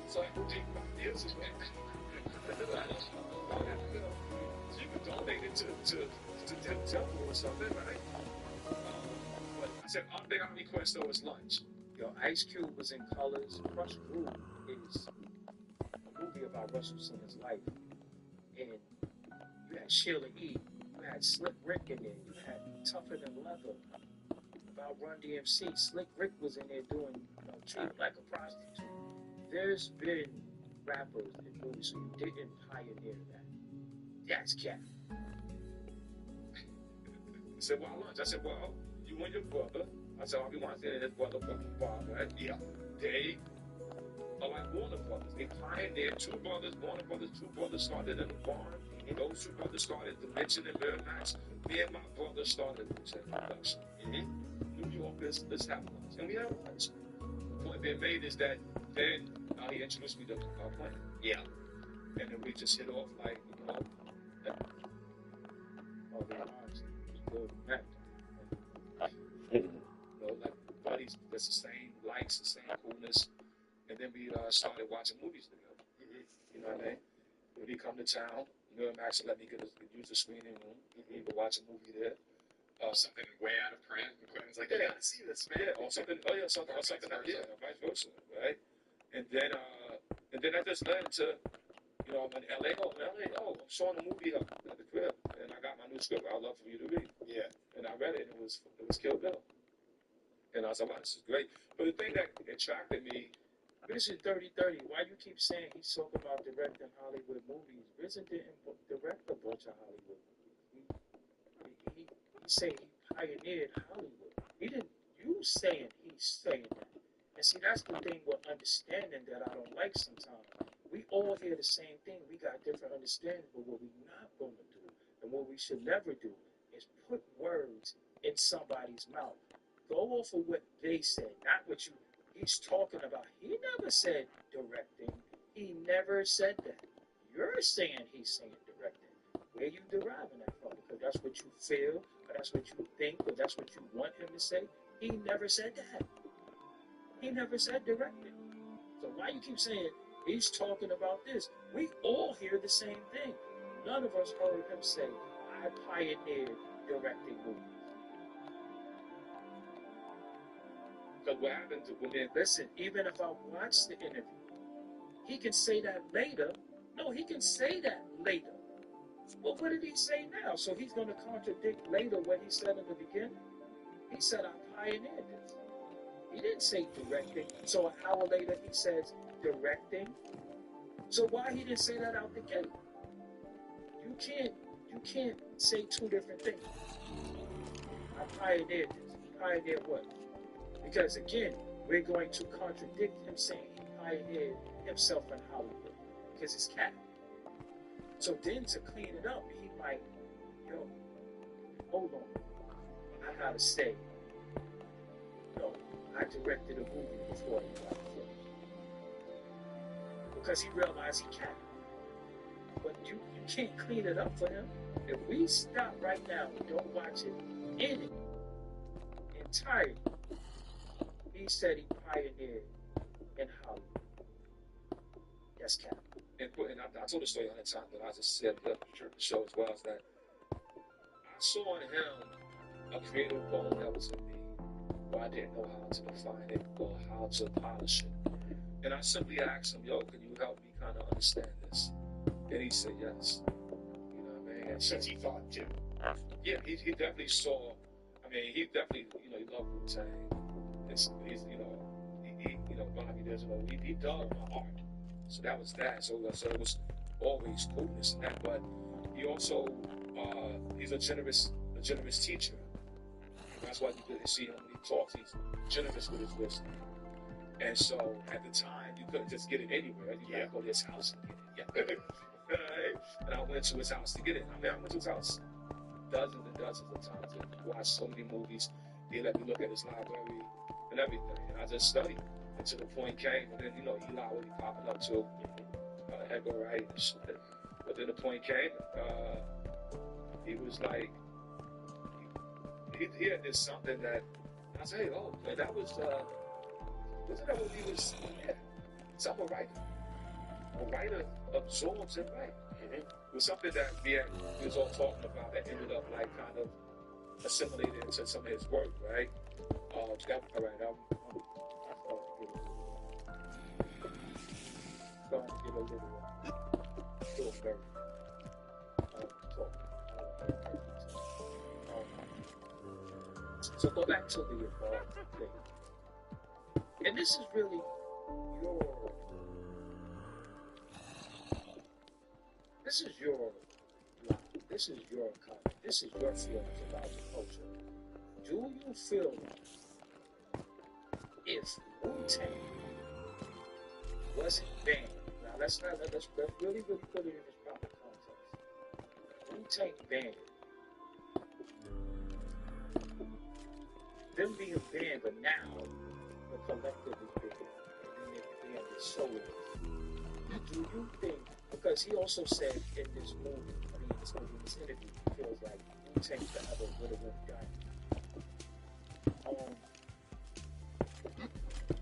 So I moved 5 years ago. You could donate it to the temple or something, right? I said, all thing I request though is lunch. Yo, Ice Cube was in Colors. Crush Groove is a movie about Russell Simmons' life. And you had Sheila E., you had Slick Rick in there, you had Tougher Than Leather, about Run DMC. Slick Rick was in there doing, treated like a prostitute. There's been rappers in movies who didn't pioneer that. That's cap. He said, why lunch? I said, well, you and your brother. I said, all we want to say is his brother from Bob, right? Yeah. They are like Warner Brothers. They pioneered two brothers started in the barn. Those two brothers started Dimension and Miramax. Me and my brother started production. New York, let's have lunch. And we had lunch. The point being made is that then he introduced me to Planet. Yeah. And then we just hit off like, like buddies, that's the same likes, the same coolness. And then we started watching movies together. You know what I mean? When he come to town, Miramax let me use the screening room. We could watch a movie there. Something way out of print. And Quentin's like, Yeah. you gotta see this, man. Yeah, or something. Oh yeah, something vice versa, right? And then that just led to, I'm in LA. I'm showing a movie at the crib, and I got my new script. I'd love for you to read. Yeah. And I read it, and it was Kill Bill. And I was like, wow, this is great. But the thing that attracted me, Vision 3030, why you keep saying he's talking about directing Hollywood movies? Vision didn't direct a bunch of Hollywood movies. He say he pioneered Hollywood. He didn't, you saying he's saying that. And see, that's the thing with understanding that I don't like sometimes. We all hear the same thing. We got different understanding, but what we're not going to do, and what we should never do, is put words in somebody's mouth. Go off of what they said, not what he's talking about. He never said directing. He never said that. You're saying he's saying directing. Where you deriving that from? Because that's what you feel, or that's what you think, or that's what you want him to say. He never said that. He never said directing. So why you keep saying he's talking about this? We all hear the same thing. None of us heard him say, I pioneered directing movies. because what happened to women? Listen, even if I watch the interview, he can say that later. No, he can say that later. Well, what did he say now? So he's going to contradict later what he said in the beginning? He said, I pioneered this. He didn't say directing. So an hour later, he says directing. So why he didn't say that out the gate? You can't say two different things. I pioneered this. He pioneered what? Because again, we're going to contradict him saying he pioneered himself in Hollywood because it's cat. So then to clean it up, he might, hold on. I gotta say, I directed a movie before he got finished. Because he realized he can't. But you can't clean it up for him. If we stop right now and don't watch it in it entirely, he said he pioneered in Hollywood. That's cap. And I told the story on the time that I just said the show as well, is that I saw in him a creative bone that was in me, but I didn't know how to define it or how to polish it. And I simply asked him, can you help me kind of understand this? And he said yes. You know what I mean? And Since he thought too. Yeah, he definitely saw. I mean, he definitely, he loved Wu-Tang. He's, Bobby Digital. He dug my heart. So that was that. So it was always coolness in that. But he also, he's a generous teacher. That's why you see him when he talks. He's generous with his wisdom. And so at the time, you couldn't just get it anywhere. You gotta go to his house and get it. And I went to his house to get it. I went to his house dozens and dozens of times to watch so many movies. He let me look at his library and everything. And I just studied until the point came. And then, Eli would be popping up too. Edgar Wright and shit. But then the point came, he was like, he had this something that, I said, hey, man, that was, wasn't that what he was, so I'm a writer. A writer absorbs and writes. It was something that we was all talking about that ended up like kind of assimilated into some of his work, right? All right. I'm starting to get a little very talk. So go back to the thing, and this is really your life. This is your comment. This is your feelings about the culture. Do you feel if Wu-Tang wasn't banned? Now let's really put it in its proper context. Wu-Tang banned. Them being banned, but now the collective is banned, and then they banned it solely. Do you think? Because he also said in this movie, in this interview, he feels like Wu-Tang forever would have been done.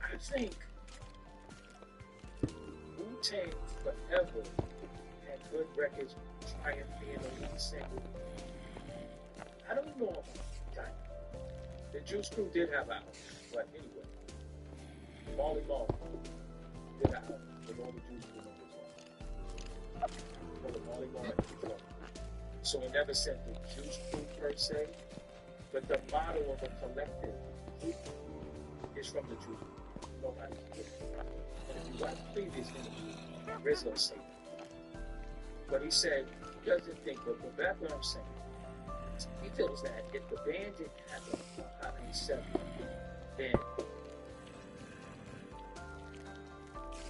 I think Wu-Tang forever had good records, Triumph being a lead single. I don't know about that. The Juice Crew did have albums, but anyway, Marley Marl did have albums with all the Juice Crew members on. Marley Marl and Keith Marley. So it never said the Juice Crew per se, but the motto of a collective is from the Juice Crew. Nobody can get it. And if you watch previous interviews, Rizzo said that. But he said he doesn't think, but back what I'm saying, he feels that if the band didn't have a Hot 97, then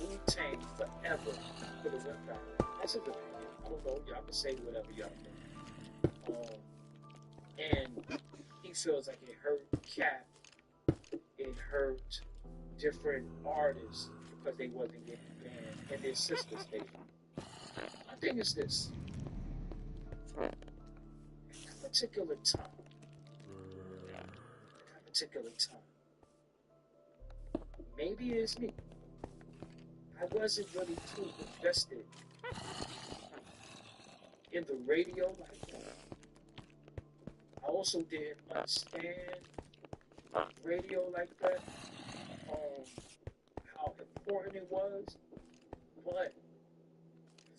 Wu-Tang forever could have went back. That's his opinion. I don't know. Y'all can say whatever y'all think. And he feels like it hurt Cap. It hurt different artists because they wasn't getting banned, and their sister station. My thing is this. At that particular time, maybe it's me. I wasn't really too invested in the radio like that. I also didn't understand radio like that, how important it was, but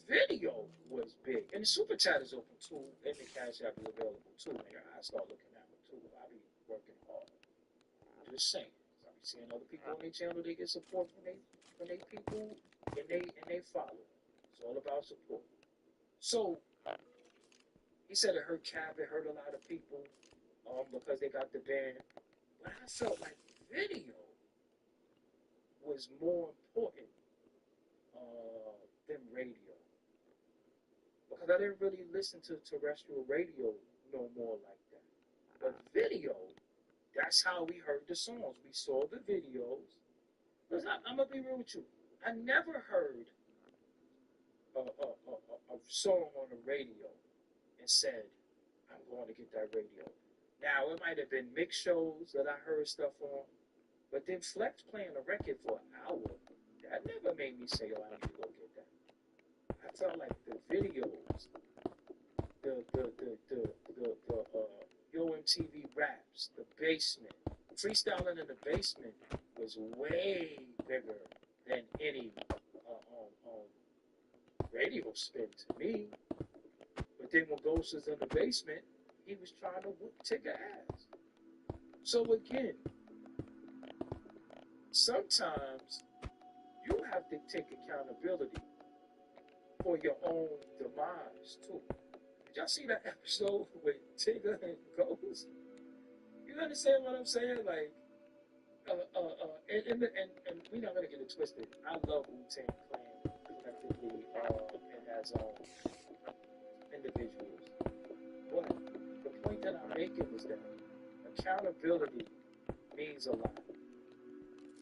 video was big. And the Super Chat is open too, and the Cash App is available too. Nigga, I start looking at it too. I be working hard. I'm just saying. I be seeing other people on their channel, they get support from they people and they follow. It's all about support. So he said it hurt Cap, it hurt a lot of people, because they got the band. But I felt like video was more important than radio. Because I didn't really listen to terrestrial radio no more like that. But video, that's how we heard the songs. We saw the videos. Because I'm going to be real with you. I never heard a song on the radio and said, I'm going to get that radio. Now, it might have been mix shows that I heard stuff on, but then Flex playing a record for an hour, that never made me say, oh, I need to go get that. I felt like the videos, the Yo MTV Raps, the basement, freestyling in the basement was way bigger than any radio spin to me. But then when Ghost was in the basement, he was trying to take an ass. So again, sometimes you have to take accountability for your own demise too. Did y'all see that episode with Tigger and Ghost? You understand what I'm saying? Like, and we're not gonna get it twisted. I love Wu-Tang Clan collectively and as individuals. But the point that I'm making is that accountability means a lot.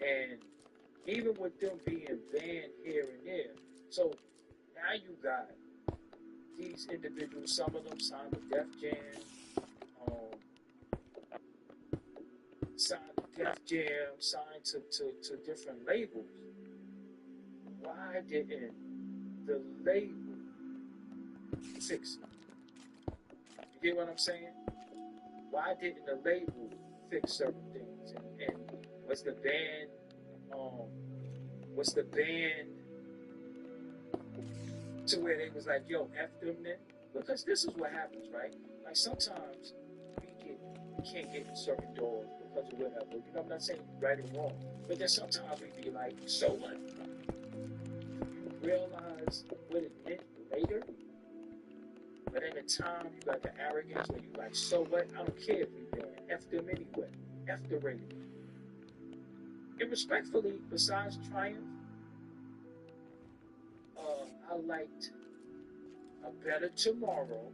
And even with them being banned here and there, so now you got these individuals, some of them signed to Def Jam, signed to different labels. Why didn't the label fix it? You get what I'm saying? Why didn't the label fix certain things. And was the band to where they was like, yo, F them then? Because this is what happens, right? Like sometimes we can't get in certain doors because of whatever. You know, I'm not saying right or wrong, but then sometimes we be like, so what? You realize what it meant later, but in the time you got the arrogance where you like, so what? I don't care if you banned. F them anyway. F the radio. And respectfully, besides Triumph, I liked A Better Tomorrow.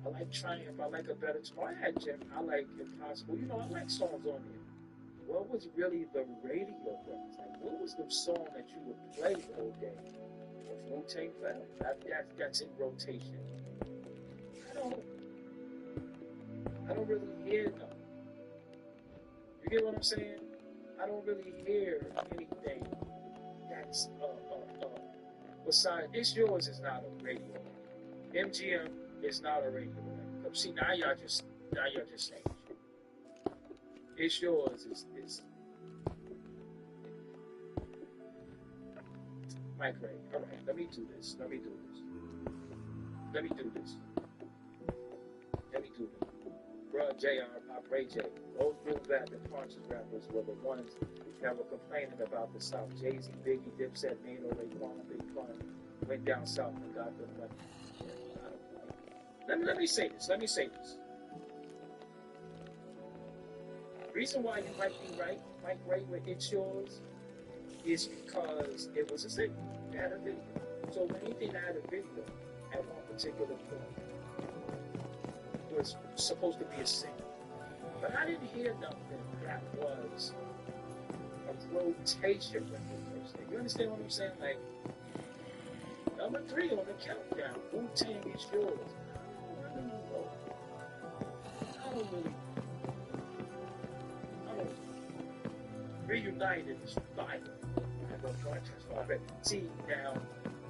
I like Triumph. I like A Better Tomorrow. I had Jim. I like Impossible. You know, I like songs on there. What was really the radio brothers? Like, what was the song that you would play all day? Was Wu-Tang Clan? That's in rotation. I don't really hear them. You get what I'm saying? I don't really hear anything that's besides It's Yours is not a radio. MGM is not a radio. See, now y'all just saying shit. It's Yours is Mike Ray. All right, let me do this. Bruh, JR, Pop Ray J. Those real rap and conscious rappers were the ones that were complaining about the South. Jay-Z, Biggie, Dipset, Nino, Raekwon, Big Pun went down south and got them money. Let me say this. Reason why you might be right, Mike Ray, with It's Yours, is because it was a single. It had a video. So when anything that had a video at one particular point was supposed to be a single. But I didn't hear nothing that was a rotation record. You understand what I'm saying? Like, number 3 on the countdown, Wu-Tang Is Yours. I don't really. Reunited is fire. See, now,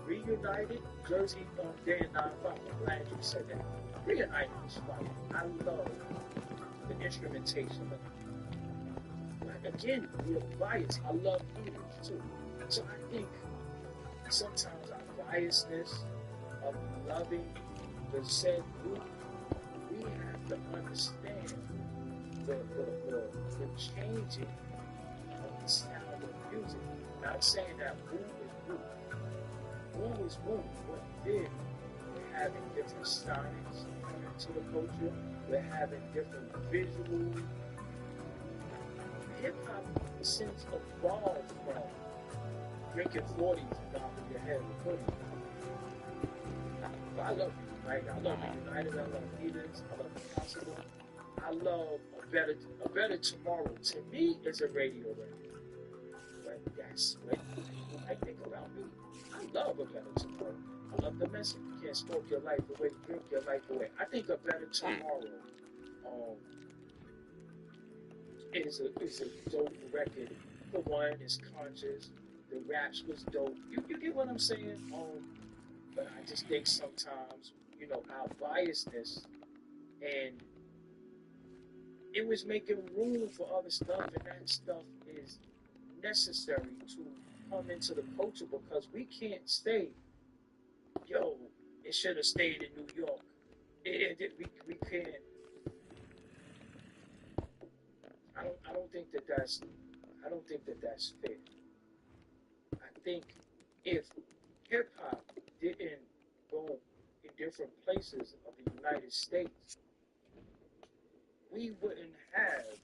Reunited, Jersey Day and 9-5. I'm glad you said that. Reunited is fire. I love the instrumentation. Like, again, we're biased. I love English too. So I think sometimes our biasness of loving the said group, we have to understand the changing of the sound of music. Not saying that Wu is Wu. Wu is Wu. What he did, we're having different sonics into the culture. We're having different visuals. Hip-hop, in a sense, evolved from drinking 40s and knocking your head with hoodies. I love United. I love United. I love Leaders. I love Impossible. I love A Better Tomorrow. To me, is a radio record. But that's what people might think about me. I love A Better Tomorrow. I love the message. You can't smoke your life away, drink your life away. I think A Better Tomorrow is a dope record. The one is conscious. The raps was dope. You get what I'm saying? But I just think sometimes, you know, our biasness, and it was making room for other stuff, and that stuff is necessary to come into the culture, because we can't say, yo, it should have stayed in New York. We can't. I don't think that that's fair. I think if hip hop didn't go in different places of the United States, we wouldn't have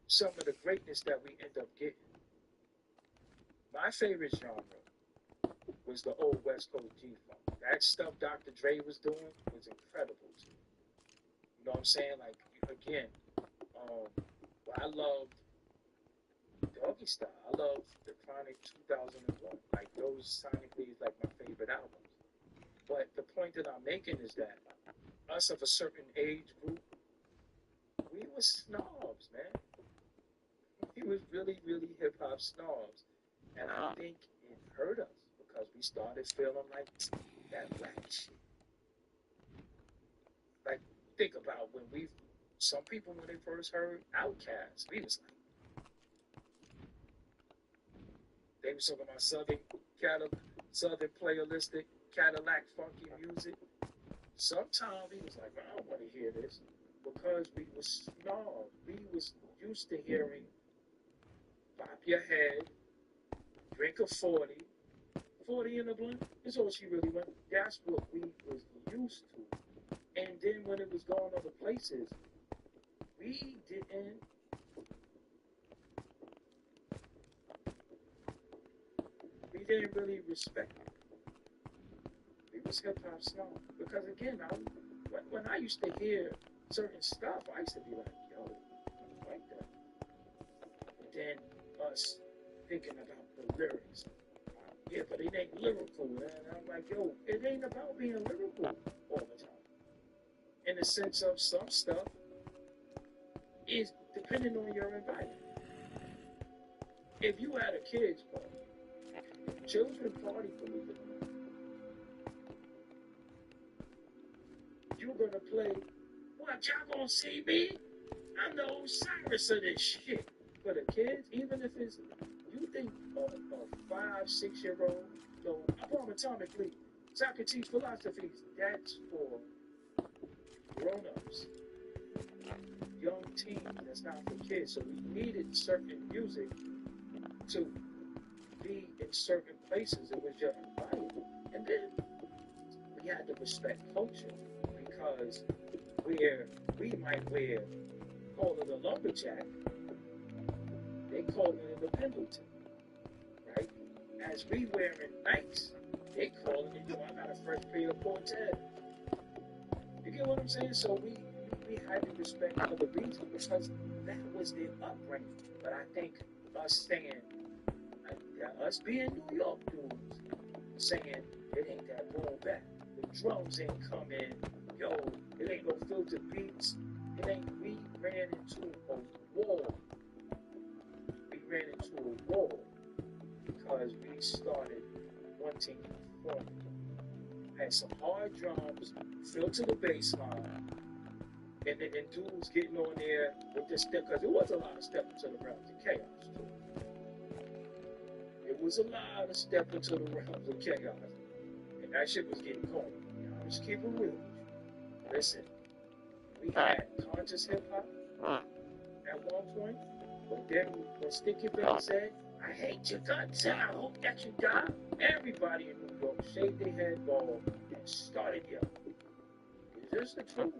some of the greatness that we end up getting. My favorite genre was the old West Coast G-Funk. That stuff Dr. Dre was doing was incredible to me. You know what I'm saying? Like, again, I loved Doggy Style. I love The Chronic 2001. Like, those sonically is like my favorite albums. But the point that I'm making is that us of a certain age group, we were snobs, man. We was really, really hip-hop snobs. And I think it hurt us because we started feeling like that black shit. think about some people when they first heard Outkast, we was like, they was talking about Southern playalistic Cadillac funky music. Sometimes he was like, I don't want to hear this, because we was snobs. We was used to hearing bop your head, drink a 40 in a blunt. That's all she really went. That's what we was used to. And then when it was going other places, we didn't really respect it. We was hip hop snob. Because again, when I used to hear certain stuff, I used to be like, yo, I like that. And then us thinking about the lyrics. Yeah, but it ain't lyrical. And I'm like, yo, it ain't about being lyrical all the time. In the sense of some stuff is depending on your environment. If you had a kids party, children party, believe it or not, you're gonna play, what, y'all gonna see me? I'm the Osiris of this shit. For the kids, even if it's, you think a 5-6-year-old, so anatomically, Socrates philosophies, that's for grown-ups, young teens, that's not for kids. So we needed certain music to be in certain places. It was your environment. And then we had to respect culture, because where we might call it a lumberjack, they call it a Pendleton, right? As we wearing Nikes, they call it, I got a fresh pair of Cortez. You get what I'm saying? So we had to respect other reasons, because that was their upbringing. But I think us being New York dudes, saying it ain't that boom back, the drums ain't coming, yo, it ain't no filter beats, we ran into a wall. We ran into a wall because we started wanting fun. Had some hard drums, filled to the bass line, and dudes getting on there with this step, because it was a lot of stepping to the realms of chaos too. It was a lot of stepping to the realms of chaos, and that shit was getting corny. I'll just keep it real. Listen, we had conscious hip hop at one point, but then when Sticky Bass said, I hate your guts and I hope that you die, everybody in New York shaved their head bald and started yelling. It's just the truth.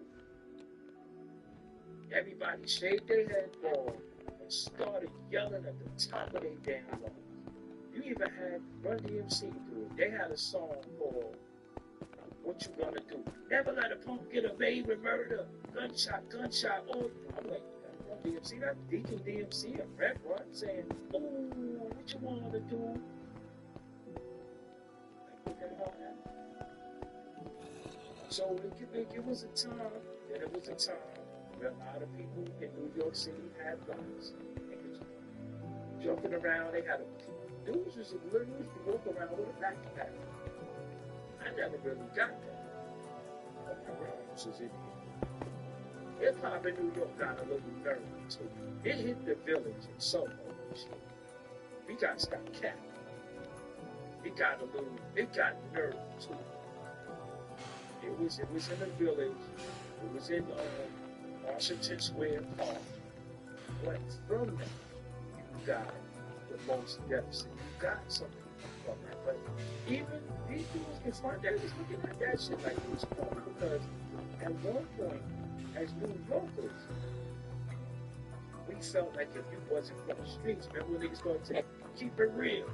Everybody shaved their head bald and started yelling at the top of their damn lungs. You even had Run DMC do it. They had a song called What You Gonna Do? Never let a punk get away with murder. Gunshot. Oh, I'm like, Run DMC, that's Deacon DMC and Red Run saying, oh, what you wanna do? Like, what the hell happened? So it was a time, and it was a time where a lot of people in New York City had guns. They was jumping around, they had dudes used to literally walk around with a backpack. I never really got that. Hip hop in New York got a little nervy too. It hit the village in Soho. We got to stop capping. It got nervy too. It was in the village. It was in Washington Square Park. But from that, you got the most deficit. You got some people from that. But even these dudes can find that was looking at that shit like it was cool, because at one point, as New Yorkers, we felt like if you wasn't from the streets, remember when niggas going to say, keep it real.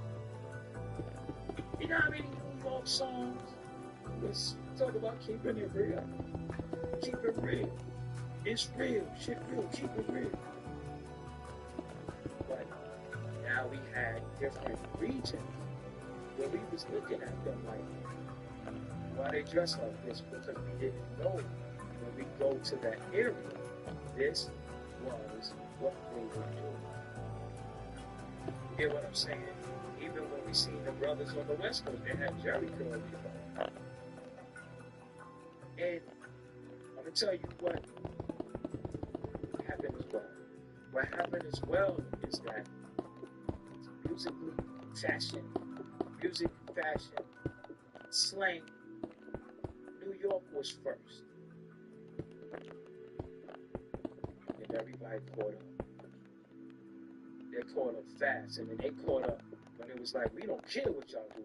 You know how many New York songs was talk about keeping it real? Keep it real. It's real. Shit real. Keep it real. But now we had different regions where we was looking at them like, why they dress like this? Because we didn't know when we go to that area, this was what they were doing. You get what I'm saying? Even when we seen the brothers on the West Coast, they had Jerry curl. And I'm gonna tell you what happened as well. What happened as well is that musically, fashion, slang, New York was first. And everybody caught up. They caught up fast, and then they caught up when it was like, we don't care what y'all do.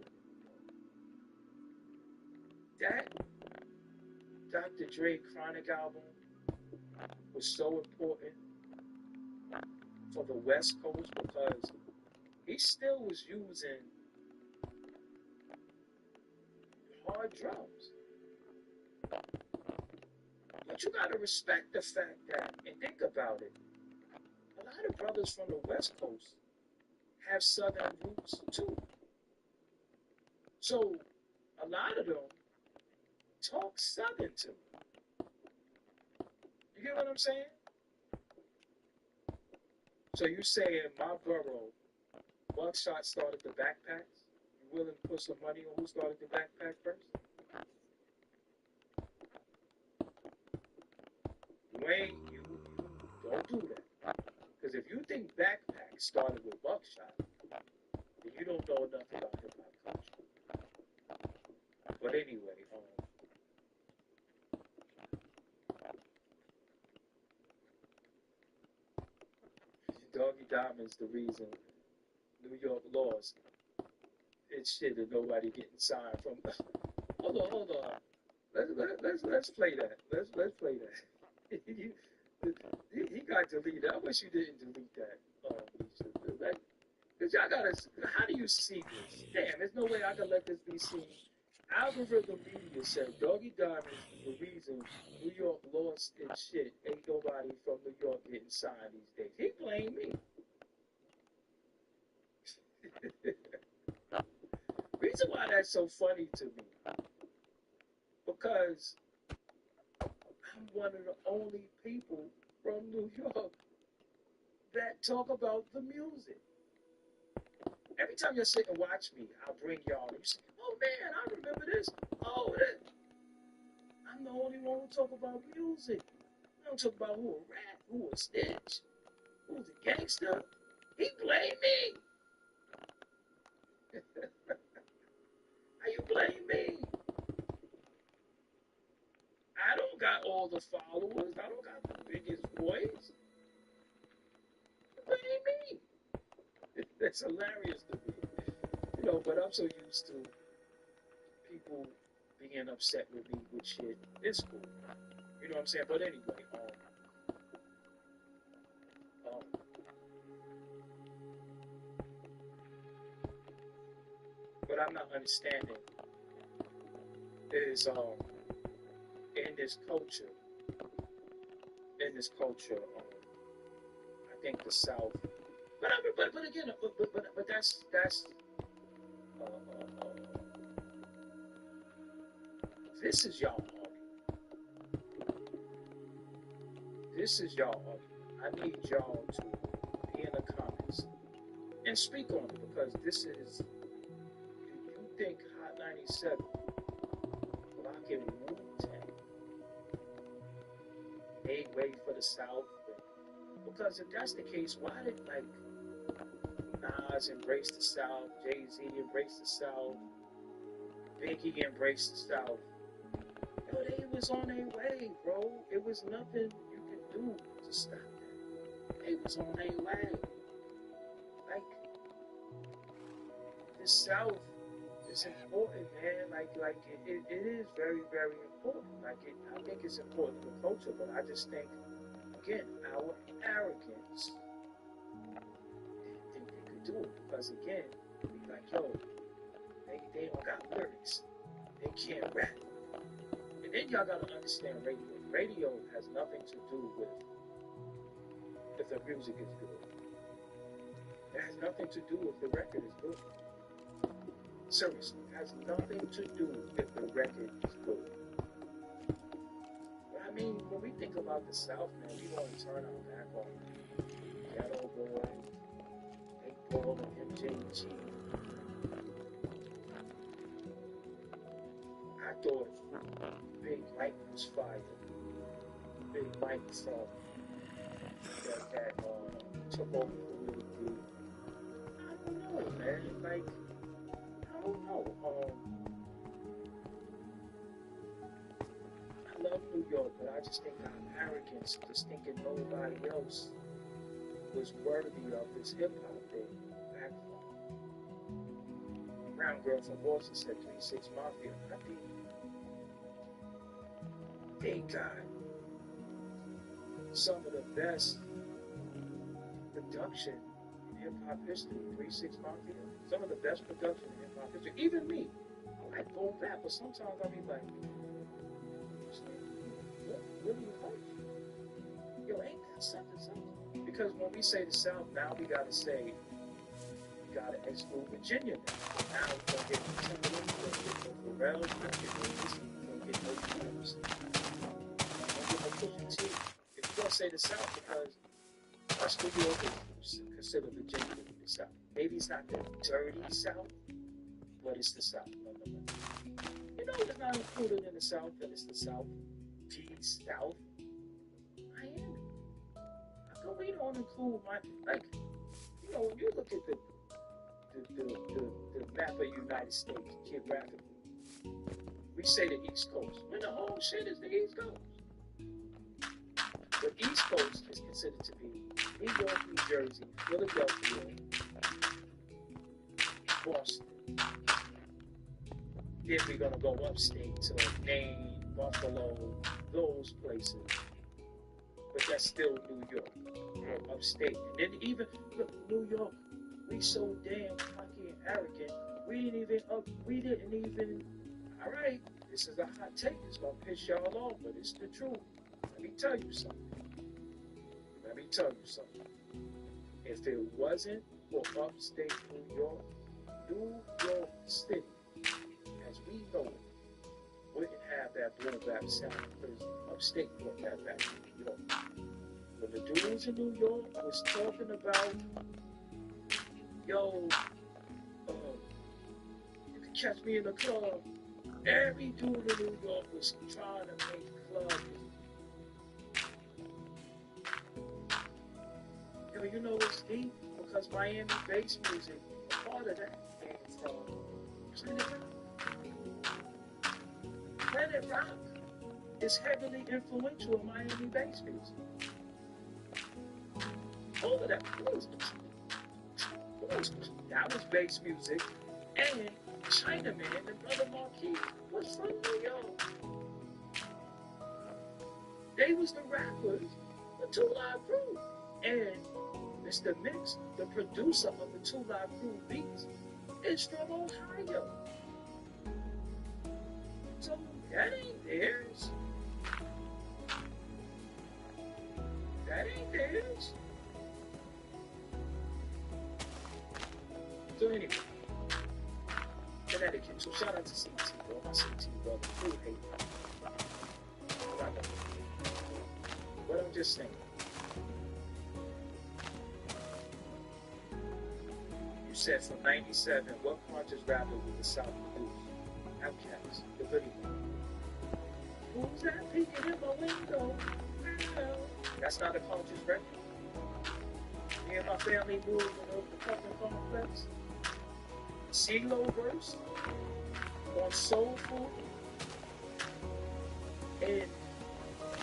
That Dr. Dre Chronic album was so important for the West Coast because he still was using hard drums. But you gotta respect the fact that, and think about it, a lot of brothers from the West Coast have Southern roots too. So a lot of them talk Southern too. You get what I'm saying? So you saying my borough, Buckshot started the backpacks? You willing to put some money on who started the backpack first? Wayne, you don't do that. Because if you think backpack started with Buckshot, then you don't know enough about hip-hop culture. But anyway, Doggy Diamond's the reason New York lost. It's shit that nobody getting signed from. Hold on. Let's play that. Let's play that. He got deleted. I wish you didn't delete that. Cause y'all gotta. How do you see this? Damn, there's no way I can let this be seen. Algorithm Media said Doggy Diamond is the reason New York lost its shit. Ain't nobody from New York getting signed these days. He blamed me. Reason why that's so funny to me, because I'm one of the only people from New York that talk about the music. Every time you sit and watch me, I'll bring y'all and you say, oh man, I remember this. Oh, that. I'm the only one who talk about music. I don't talk about who a rat, who a snitch, who's a gangster. He blamed me. How you blame me? I don't got all the followers. I don't got the biggest voice. Blame me. That's hilarious to me. You know, but I'm so used to people being upset with me with shit. It's cool. You know what I'm saying? But anyway, what I'm not understanding is in this culture, I think the South. But again, but that's this is y'all argument. This is y'all argument. I need y'all to be in the comments and speak on it, because this is. Do you think Hot 97 blocking Wu-Tang made way for the South? Because if that's the case, why did Nas embrace the South, Jay-Z embrace the South, Biggie embrace the South? Yo, they was on their way, bro. It was nothing you could do to stop that. They was on their way. The South is important, man. It is very, very important. I think it's important for culture, but I just think, again, our arrogance didn't think they could do it. Because again, we like, yo, they don't got lyrics. They can't rap. And then y'all gotta understand radio. Radio has nothing to do with if the music is good. It has nothing to do if the record is good. Seriously, it has nothing to do if the record is good. But I mean, when we think about the South, man, we want to turn our back on Ghetto Boy, Big Paul, and MJG. I thought Big Mike was fired. Mike from that took over the league. I don't know, man. Like, I don't know. I love New York, but I just think our arrogance, just thinking nobody else was worthy of this hip hop thing. Back Brown Girl from Boston said 3-6 Mafia. I think they got some of the best production in hip hop history. 3-6 Mafia, some of the best production in hip hop history. Even me, I like going back, but sometimes I be like, what do you like? Yo, ain't that something? Because when we say the South, now we gotta say, we gotta exclude Virginia now. Now we don't get no Timberland, we don't get no Pharrell, we don't get no Lizzy, we don't get no Dreams. We don't get no Pusha T. If you're gonna say the South, because West New York is considered Virginia to be the South. Maybe it's not the dirty South, but it's the South. You know it's not included in the South, that it's the South. South, Miami. How come we don't include like, you know, when you look at the map of the United States geographically, we say the East Coast, when the whole shit is the East Coast. The East Coast is considered to be New York, New Jersey, Philadelphia, Boston. Then we're gonna go upstate to Maine, Buffalo, those places, but that's still New York, or upstate. And then even, look, New York, we so damn cocky and arrogant, we didn't even, all right, this is a hot take, it's gonna piss y'all off, but it's the truth. Let me tell you something. If it wasn't for upstate New York City, as we know it, wouldn't have that boom bap sound, because upstate brought that back to New York. When the dudes in New York was talking about, yo, you can catch me in the club, every dude in New York was trying to make club music. Yo, you know what's deep? Because Miami bass music, a part of that came from Planet Rock. Planet Rock is heavily influential in Miami bass music. All of that was bass music, and Chinaman, the brother Marquis, was from New York. They was the rappers, the Two Live Crew, and Mr. Mix, the producer of the Two Live Crew beats, is from Ohio. So that ain't theirs. So anyway, Connecticut. So shout out to CT, bro. My CT brother. Who hate that? But I'm just saying. You said from 97, what conscious rapper would the South produce? Outkast, the Hoodie Man. Who's that peeking in my window? That's not a conscious record. Me and my family moved over the fucking complex. CeeLo verse on Soul Food and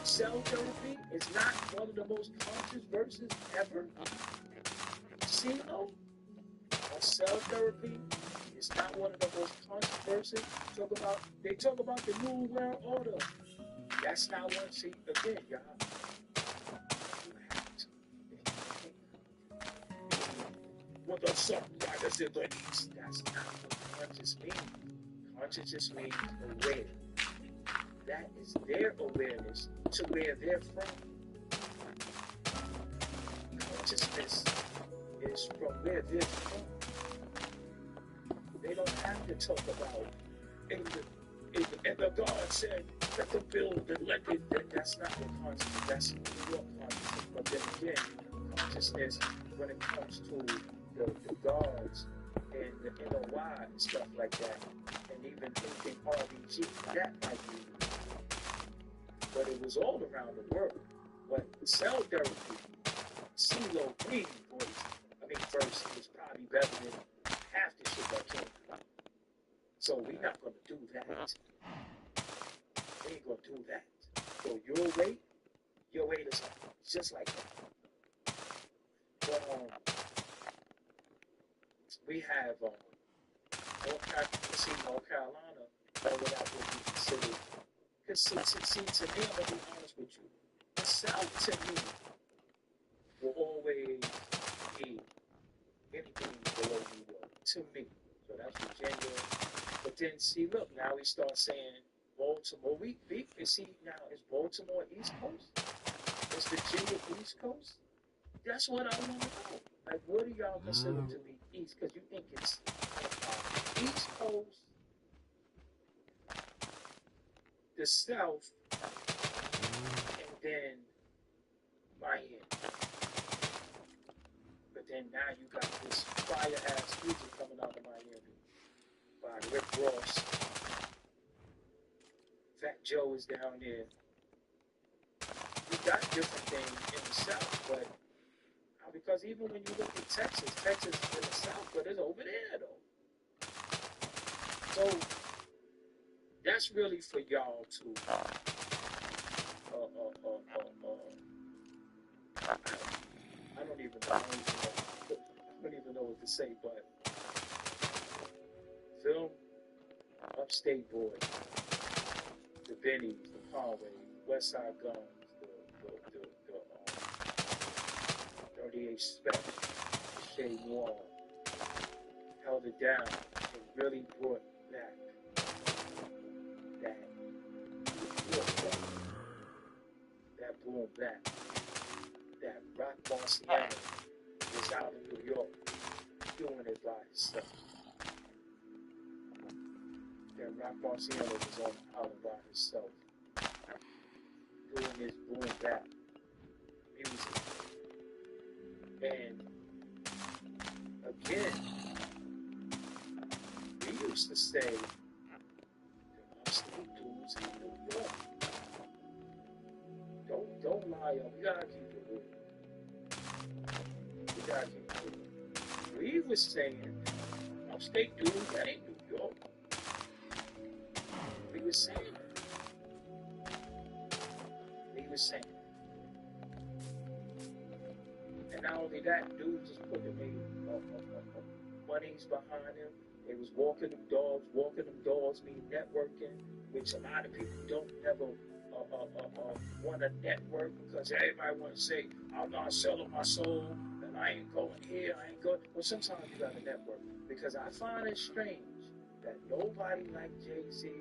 Cell Therapy is not one of the most conscious verses ever. CeeLo on Cell Therapy is not one of the most conscious verses. They talk about the New World Order. That's not one. See, again, y'all. What the songwriters in the East. That's not what conscious means. Conscious just means aware. That is their awareness to where they're from. Consciousness is from where they're from. They don't have to talk about and the God said, let them build and let them. That's not what consciousness. That's New York consciousness. But then again, consciousness when it comes to the gods and the NOI and stuff like that, and even anything RBG, that might be. But it was all around the world. But the cell therapy, CeeLo Green voice, verse is probably better than half the shit that came out. So we're not gonna do that. We ain't gonna do that. So your weight is just like that. But we have North Carolina, that would have to be considered. Because see, to me, I'm gonna be honest with you. The South to me will always be anything below New York. To me. So that's Virginia. But then see, look, now we start saying Baltimore. We see now, is Baltimore East Coast? Is Virginia East Coast? That's what I want to know. Like, what do y'all consider to be East? Because you think it's East Coast, the South, and then Miami. But then now you got this fire-ass music coming out of Miami by Rick Ross. Fat Joe is down there. You got different things in the South, but because even when you look at Texas is in the South, but it's over there though. So that's really for y'all to I don't even know what to say, but film Upstate Boys, the Bennies, the Conway, West Side Guns, the 38 Special, Shea Wall, held it down and really brought back that boom back. That Rock Marciano was out in New York doing it by himself. That Rock Marciano was on the island by himself doing his boom back music. And again, we used to say the upstate dudes in New York. Don't lie up. You gotta keep it real. You gotta keep it real. We was saying upstate dudes, that ain't New York. We was saying it. We was saying it. And not only that, dudes was putting their monies behind him. They was walking them dogs mean networking, which a lot of people don't ever want to network because everybody want to say, I'm not selling my soul and I ain't going here, I ain't going. Well, sometimes you got to network because I find it strange that nobody like Jay-Z,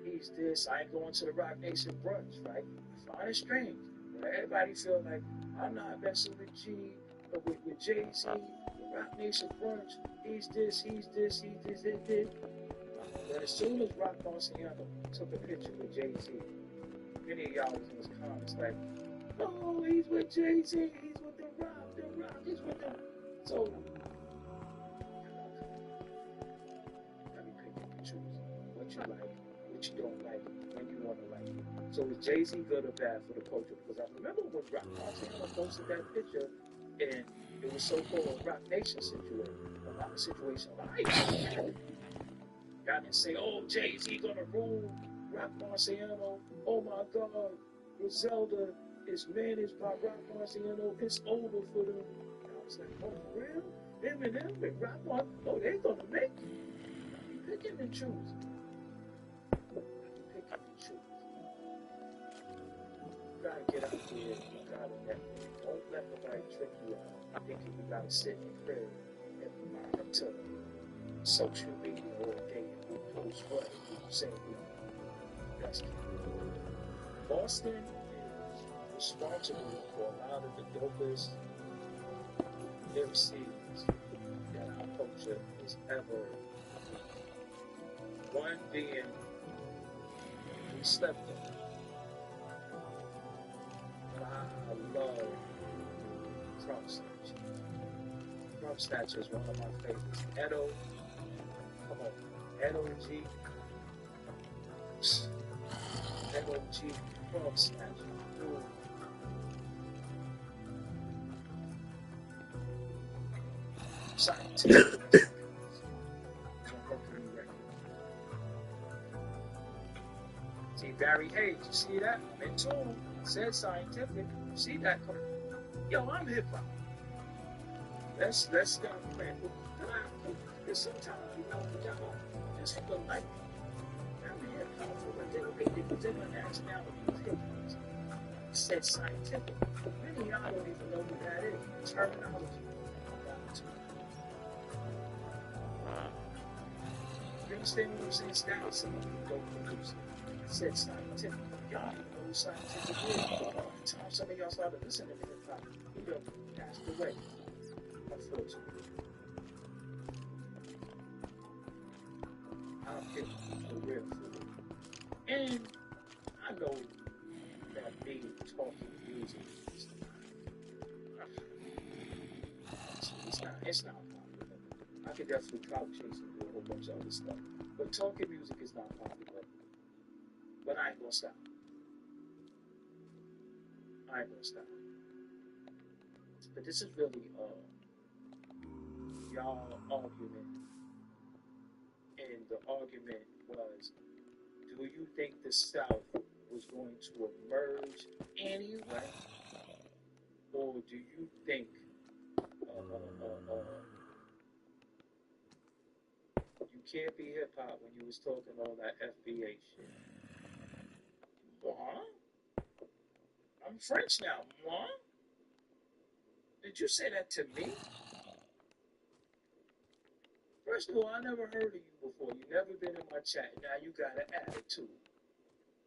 he's this, I ain't going to the Rock Nation brunch, right? I find it strange that everybody feel like I'm not messing with G, but with Jay-Z, the Rock Nation brunch, he's this. But as soon as Rock Marciano took a picture with Jay-Z, many of y'all was in his comments like, oh, he's with Jay-Z, he's with the Rock, he's with them. So, let me pick and choose what you like, what you don't like, when you want to like it. So is Jay-Z good or bad for the culture? Because I remember when Rock Marciano posted that picture, and it was so-called Rock Nation situation, not a situation like y'all didn't say, oh, Jay-Z gonna rule Rock Marciano. Oh my God, Griselda is managed by Rock Marciano. It's over for them. And I was like, oh, for real? Them and Rock Marciano, oh, they gonna make it. Picking and choosing. Picking and choosing. You gotta get out there. You gotta network. Don't let nobody trick you out thinking you gotta sit in the crib and monitor social media all day. Post what you say. That's key. Boston is responsible for a lot of the dopest MCs that our culture has ever. One being we slept on. I love Crumb Snatcher. Crumb Snatcher is one of my favorites. Edo, come on. N.O.G. N.O.G. Crumb Snatcher. Dude. scientific. See Barry Hayes, you see that? Mentor said scientific. See that? Yo, I'm hip hop. Let's stop playing. Because sometimes you know y'all just feel like I'm hip hop for what they were nationality was hip hop. Said scientific. Many of y'all don't even know what that is. Terminology. You understand what I'm saying? Style some of you don't produce it. I said scientific. Y'all don't know what scientific is. By the time some of y'all started listening to hip hop, you know, passed away. Unfortunately. I'm hip for real. And I know that me talking music is it's not popular. I could definitely clout chase and do a whole bunch of other stuff. But talking music is not popular. But I ain't gonna stop. But this is really y'all argument. And the argument was, do you think the South was going to emerge anyway? Or do you think you can't be hip hop when you was talking all that FBA shit? What? I'm French now. What? Did you say that to me? First of all, I never heard of you before. You never been in my chat. Now you got an attitude.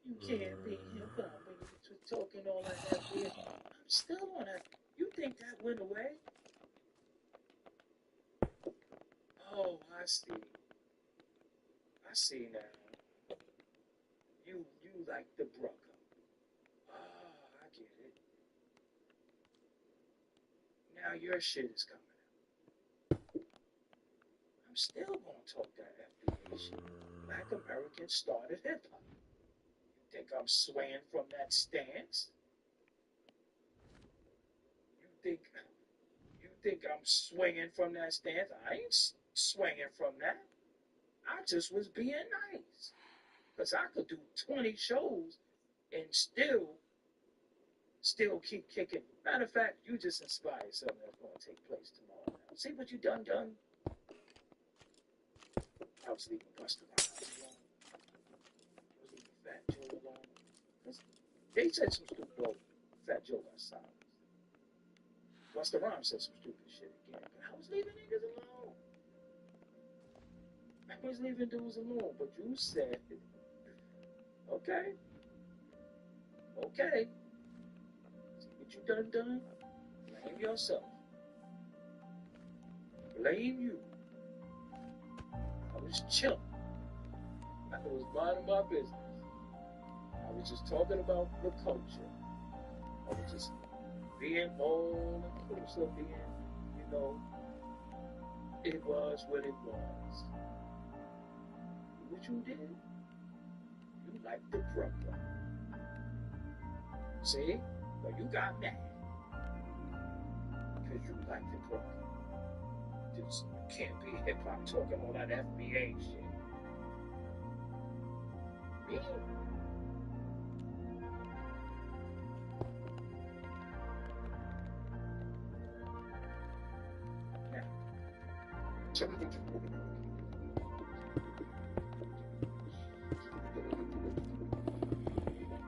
You can't be hip hop when you talking all that FBA. I'm still on that. You think that went away? Oh, I see now. You like the brother. Oh, I get it. Now your shit is coming out. I'm still gonna talk that FBA shit. Black Americans started hip hop. You think I'm swaying from that stance? You think I'm swinging from that stance? I ain't swinging from that. I just was being nice. Because I could do 20 shows and still keep kicking. Matter of fact, you just inspired something that's going to take place tomorrow. See what you done? I was leaving Busta Rhymes alone. I was leaving Fat Joe alone. They said some stupid, well, Fat Joe got silenced. Busta Rhymes said some stupid shit again. But I was leaving niggas alone. I was leaving dudes alone. But you said, okay. See what you done? Blame yourself. Blame you. I was chilling. I was minding my business. I was just talking about the culture. I was just being all inclusive, it was what it was. What you did? You liked the brother. See? Well, you got mad. Because you liked the brother. Just can't be hip hop talking all that FBA shit. Me?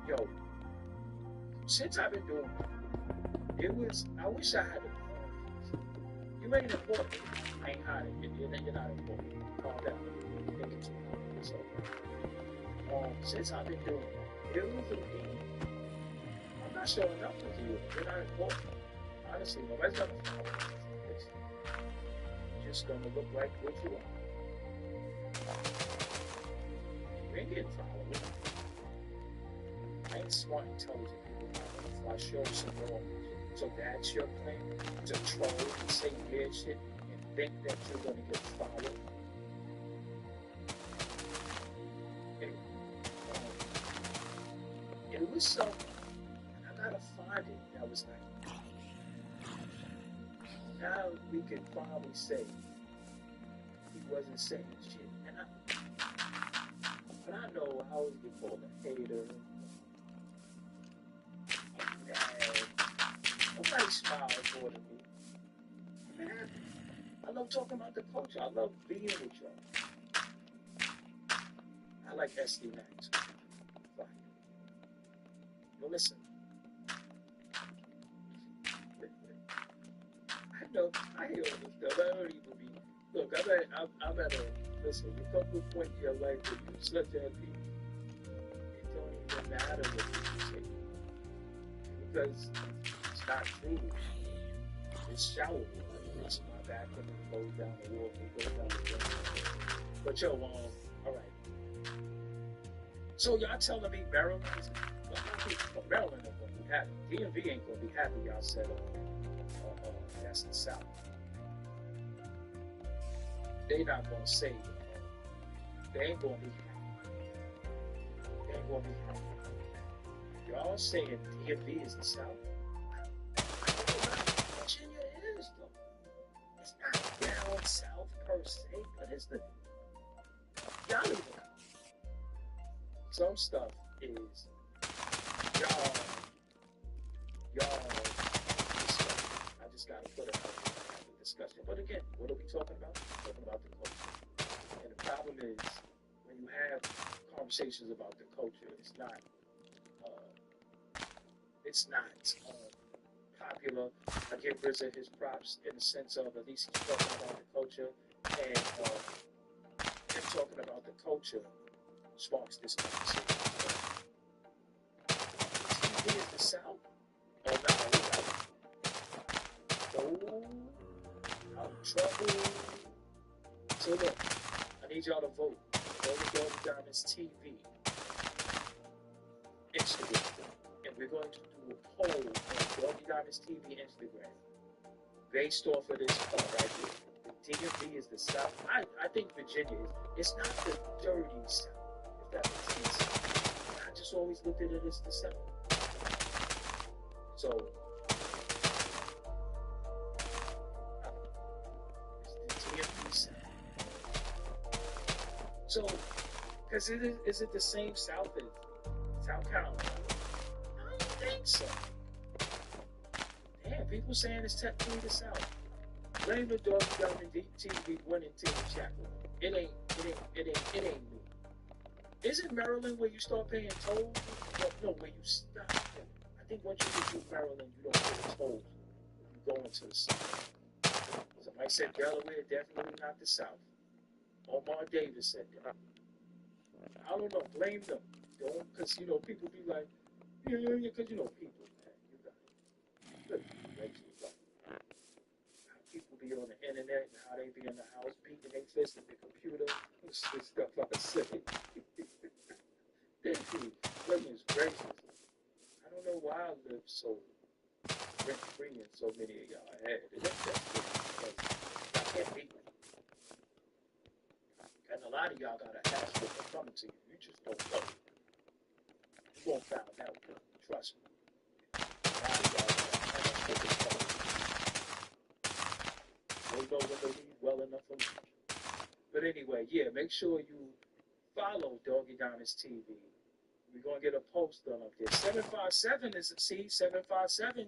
Yo, since I've been doing it, I wish I had a You ain't important. I ain't hiding. You're not important. Calm down. It's okay. Since I've been doing it was a thing. I'm not showing up with you. You're not important. Honestly, nobody's gonna follow you. It's just gonna look like what you are. You ain't getting followed. I ain't smart, intelligent people. So I show some more. So that's your plan? To troll and say weird shit and think that you're gonna get followed? It was something, and I gotta find it. That was like, Now we can finally say he wasn't saying shit. But I know I was get called a hater. And nobody smiles more than me. Man, I love talking about the culture. I love being with y'all. I like SD Max. Fine. But listen. I know, I hear all this stuff. I don't even be. Look, I'm at a, listen, you come to a point in your life where you such at people. It don't even matter what people say. Because it's not true. It's shallow. It's my back and it goes down the wall. It goes down the wall. But yo, alright. So y'all telling me Maryland is, Maryland ain't gonna be happy. DMV ain't gonna be happy y'all said that's the South. They not gonna say it. They ain't gonna be happy. They ain't gonna be happy. Y'all saying DMV is the South? Virginia is though. It's not down south per se, but it's the y'all even know. Some stuff is y'all. I just gotta put it out there and have a discussion. But again, what are we talking about? We're talking about the culture. And the problem is when you have conversations about the culture, it's not popular. I give RZA his props in the sense of at least he's talking about the culture, and him talking about the culture sparks this conversation. TV is the South? Oh no, I'm trouble. So look, I need y'all to vote. Go to Doggy Diamonds TV, Instagram, and we're going to do a poll on Doggy Diamonds TV Instagram based off of this poll right here. The DMV is the South. I think Virginia is. It's not the dirty South, if that makes sense. I just always looked at it as the South. So it's the DMV South. So, because is it the same South as South Carolina? I don't think so. Damn, people saying it's technically the South. Blame the Doggy Diamond TV winning team Chapel. It ain't me. Isn't Maryland where you start paying tolls? No, where you stop. I think once you get to Maryland, you don't pay tolls. You go into the South. Somebody said Delaware, definitely not the South. Omar Davis said that. I don't know. Blame them. Because, people be like, yeah, because, people, man. You got it. How people be on the internet and how they be in the house beating their fist at the computer. This stuff I say. Goodness gracious. I don't know why I live so rent-free in so many of y'all head. That's just because I can't beat it. And a lot of y'all gotta ask what they're coming to you. You just don't know. You won't find out. Trust me. A lot of y'all gotta ask what they're coming to you. You'll know when to leave well enough for me. But anyway, yeah, make sure you follow Doggy Diamonds TV. We're gonna get a post done up there. 757 is a C. 757.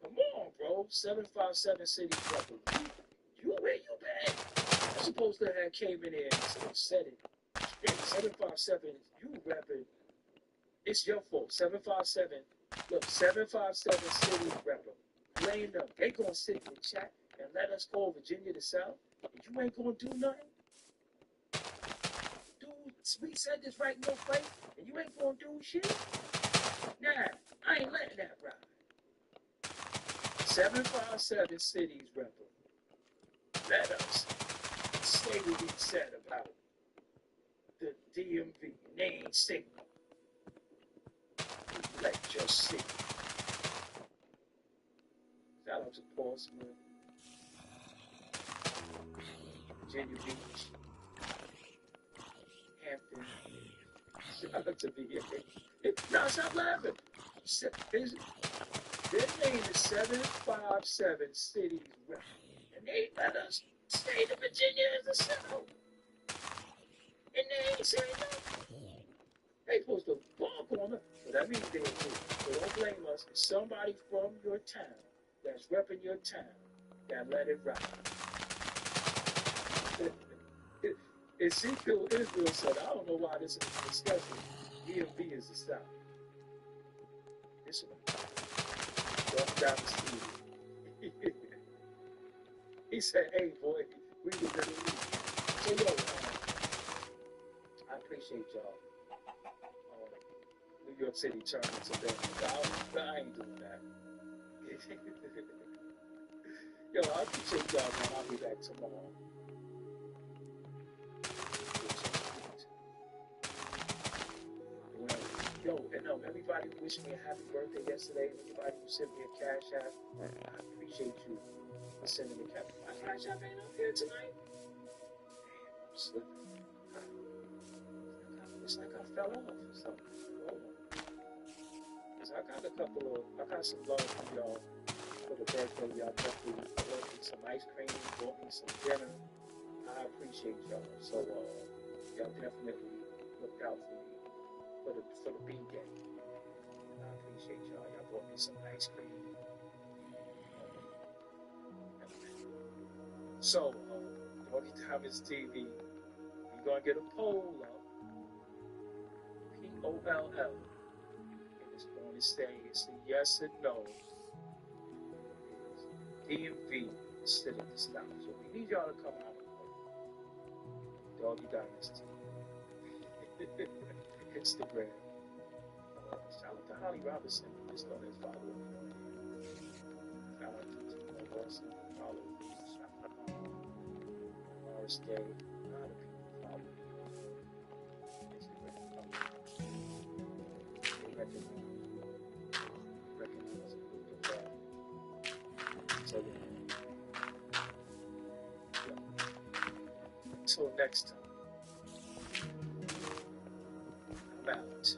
Come on, bro. 757 City Club. You where you been? I'm supposed to have came in here and said it. Hey, 757, you rapping. It's your fault. 757. Look, 757 City rapper. Blame them. They gonna sit in the chat and let us call Virginia the South. And you ain't gonna do nothing? Dude, we said this right in your face, and you ain't gonna do shit? Nah, I ain't letting that ride. 757 Cities rapper. Let us say what we said about the DMV. They ain't signal. Let you see. Shout out to Paul Smith. Virginia Beach. Hampton. Shout out to VA. Now stop laughing. Their name is 757 Cities Rep. they let us stay to Virginia as a South. And they ain't saying nothing. They supposed to bark on us. So that means they do. So don't blame us. It's somebody from your town that's repping your town that let it ride. Ezekiel Israel said, I don't know why this is a discussion. DMV is the South. This one. Walk down the street. He said, hey, boy, we were going to leave. So, yo, I appreciate y'all. New York City turning to them. I ain't doing that. Yo, I appreciate y'all, man. I'll be back tomorrow. Yo, and everybody who wished me a happy birthday yesterday, everybody who sent me a cash app, I appreciate you for sending me a cash app. My cash app ain't up here tonight. Damn, I'm slipping. It's like I fell off or something. I got some love for y'all for the birthday. Y'all definitely bought me some ice cream, bought me some dinner. I appreciate y'all. So, y'all definitely look out for me for the B game. I appreciate y'all. Y'all bought me some ice cream. So, Doggy Diamonds TV, we're gonna get a poll up. POLL. It's going to say it's a yes or no. DMV is still in the South. So we need y'all to come out and vote. Doggy Diamonds TV. Instagram. Shout out to Holly Robinson. Just know that follow me. Shout out to Tina Wilson. Follow me. Shout out to Morris Day. A lot of people follow me. Instagram. They recognize me. So, yeah. Until next time, I'm out.